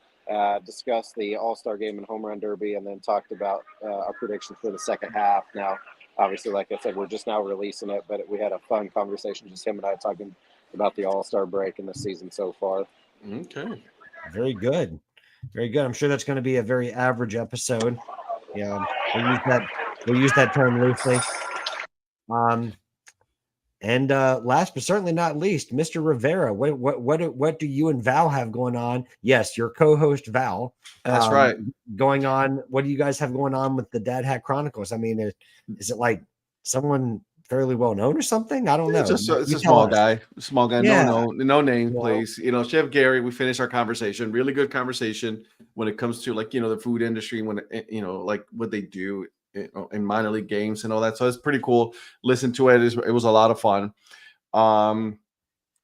discussed the All-Star game and home run derby, and then talked about our predictions for the second half. Now, obviously, like I said, we're just now releasing it, but we had a fun conversation, just him and I talking about the All-Star break and the season so far. Okay. Very good. I'm sure that's going to be a very average episode. Yeah, we'll use that term loosely. And last but certainly not least, Mr. Rivera, what do you and Val have going on? Yes, your co-host Val. That's right. Going on. What do you guys have going on with the Dad Hat Chronicles? I mean, is it like someone fairly well known or something? I don't know. It's a small guy. Yeah. No name, please. Chef Gary, we finished our conversation. Really good conversation when it comes to the food industry, when like what they do in minor league games and all that. So it's pretty cool. Listen to it. It was a lot of fun.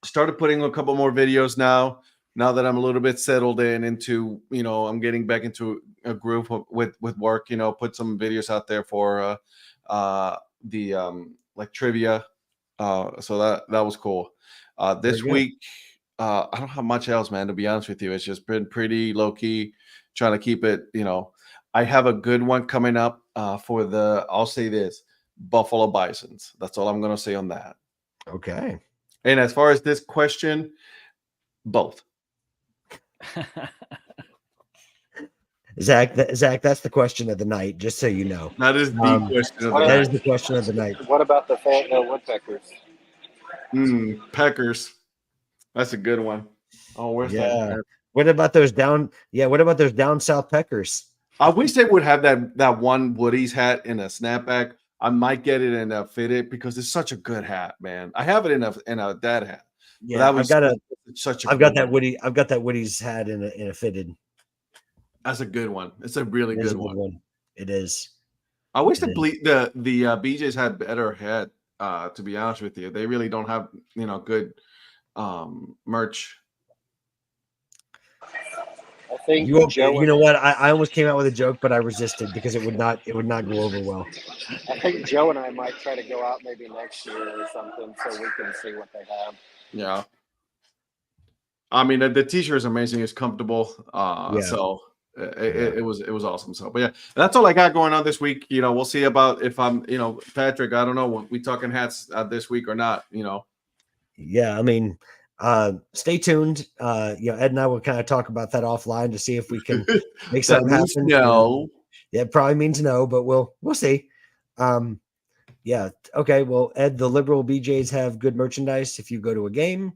Started putting a couple more videos now that I'm a little bit settled into, I'm getting back into a groove with work, put some videos out there for the like trivia. So that was cool. This week, I don't have much else, man, to be honest with you. It's just been pretty low key, trying to keep it, I have a good one coming up for I'll say this, Buffalo Bisons. That's all I'm going to say on that. Okay. And as far as this question, both. Zach, that's the question of the night, just so you know. That is the question of the night. That is the question of the night. What about the Fayetteville Woodpeckers? Peckers. That's a good one. Oh, where's that? What about those down south Peckers? I wish they would have that one Woody's hat in a snapback. I might get it and fit it because it's such a good hat, man. I have it in a dad hat. Yeah, I've got that Woody's hat in a fitted. That's a good one. It's a really good one. It is. I wish the BJs had better hat. To be honest with you, they really don't have good merch. I think you know what? I almost came out with a joke, but I resisted because it would not go over well. I think Joe and I might try to go out maybe next year or something so we can see what they have. Yeah. I mean, the t-shirt is amazing. It's comfortable. So it was awesome. So, but yeah, that's all I got going on this week. We'll see about if I'm, Patrick, I don't know, we talking hats this week or not, Yeah, I mean, stay tuned. Ed and I will kind of talk about that offline to see if we can make something happen. No. Yeah, it probably means no, but we'll see. Yeah. Okay. Well, Ed, the liberal BJs have good merchandise if you go to a game.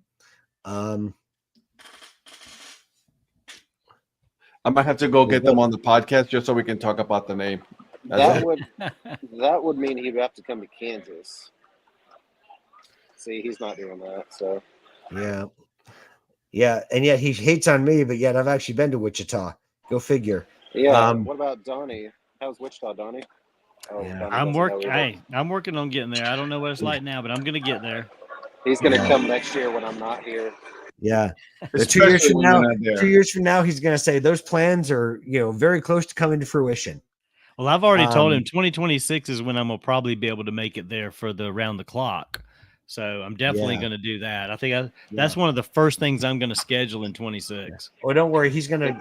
I might have to go get them on the podcast just so we can talk about the name. That would mean he'd have to come to Kansas. See, he's not doing that. So. Yeah, and yet he hates on me, but yet I've actually been to Wichita. Go figure. Yeah. What about Donnie? How's Wichita, Donnie? Oh, yeah. I'm working on getting there. I don't know what it's like now, but I'm gonna get there. He's gonna come next year when I'm not here. Yeah. 2 years from now, 2 years from now, he's gonna say those plans are very close to coming to fruition. Well, I've already told him 2026 is when I'm gonna probably be able to make it there for the round the clock. So I'm definitely going to do that. I think that's one of the first things I'm going to schedule in 26. Oh, don't worry. He's going to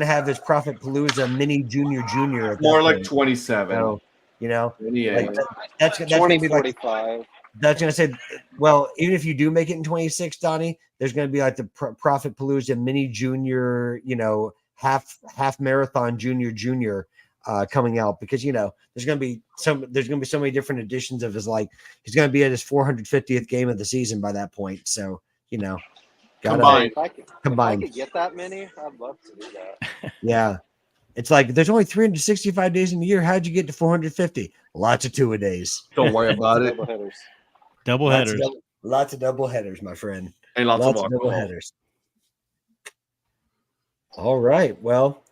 have his Prophet Palooza mini junior. More like 27. So, like that's 2045. That's going to say, well, even if you do make it in 26, Donnie, there's going to be like the Prophet Palooza mini junior, half marathon junior. coming out, because there's gonna be so many different editions of his, like he's gonna be at his 450th game of the season by that point. So Combined. If I could get that many, I'd love to do that. Yeah. It's like there's only 365 days in the year. How'd you get to 450? Lots of two-a-days. Don't worry about it. Double headers. Lots of double headers, my friend. And lots of double headers. All right. Well,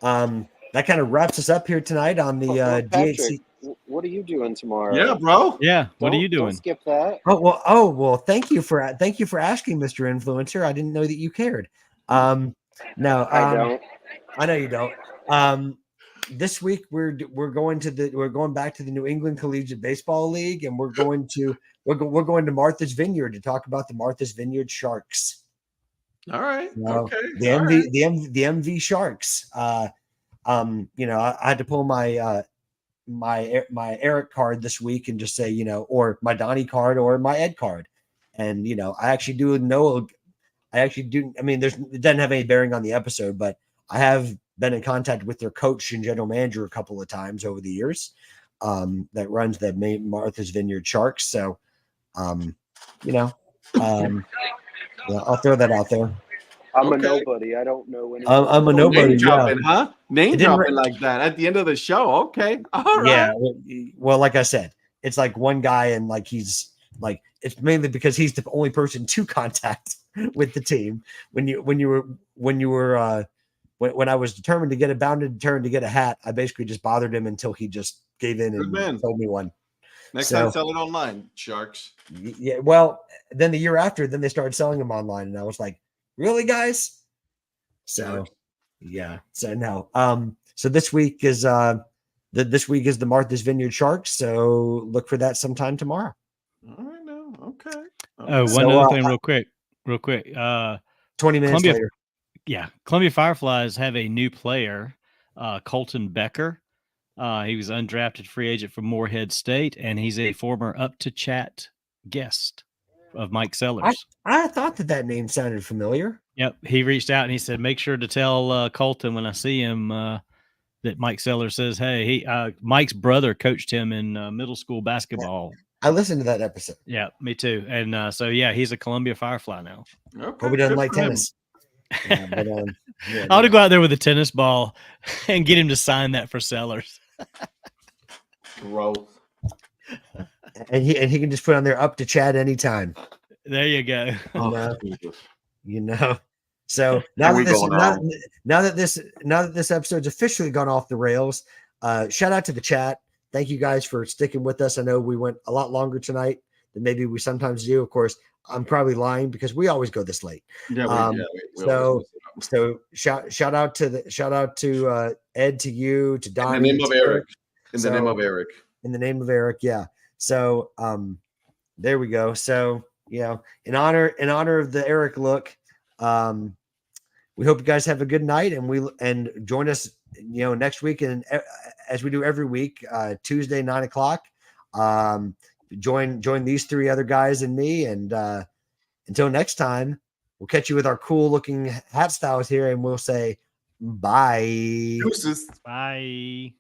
that kind of wraps us up here tonight on the DHC. What are you doing tomorrow? Yeah, bro. Yeah. What are you doing? Don't skip that. Oh well. Thank you for asking, Mr. Influencer. I didn't know that you cared. No, I don't. I know you don't. This week we're going back to the New England Collegiate Baseball League, and we're going to Martha's Vineyard to talk about the Martha's Vineyard Sharks. All right. Okay. The MV Sharks. I had to pull my my Eric card this week and just say, or my Donnie card or my Ed card. And I actually do. I mean, it doesn't have any bearing on the episode, but I have been in contact with their coach and general manager a couple of times over the years, that runs the main Martha's Vineyard Sharks. So, I'll throw that out there. I'm a nobody. I don't know anything. I'm a nobody. Name dropping, huh? Name dropping like that at the end of the show. Okay. All right. Yeah. Well, like I said, it's like one guy, and like he's like, it's mainly because he's the only person to contact with the team. When I was determined to get a hat, I basically just bothered him until he just gave in and sold me one. Next time, sell it online, Sharks. Yeah. Well, then the year after, then they started selling them online, and I was like, really, guys? So, yeah. So no. So this week is the Martha's Vineyard Sharks. So look for that sometime tomorrow. All right, now. Okay. Oh, one other thing, real quick. 20 minutes later. Yeah, Columbia Fireflies have a new player, Colton Becker. He was undrafted free agent from Morehead State, and he's a former Up to Chat guest of Mike Sellers. I thought that name sounded familiar. Yep, he reached out and he said, "Make sure to tell Colton when I see him that Mike Sellers says, hey, Mike's brother coached him in middle school basketball." I listened to that episode. Yeah, me too. And so he's a Columbia Firefly now. Okay, hope he doesn't like tennis. Yeah, but, I ought to go out there with a tennis ball and get him to sign that for Sellers. Growth. And he can just put on there Up to Chat anytime. There you go. So now that this episode's officially gone off the rails, shout out to the chat. Thank you guys for sticking with us. I know we went a lot longer tonight than maybe we sometimes do. Of course, I'm probably lying because we always go this late. Yeah. So shout out to Ed, to you, to Donnie. In the name of Eric. In the name of Eric. Yeah. So there we go. So in honor of the Eric look, we hope you guys have a good night, and join us next week, and as we do every week, Tuesday 9:00. Join these three other guys and me, and until next time, we'll catch you with our cool looking hat styles here, and we'll say bye. Deuces. Bye.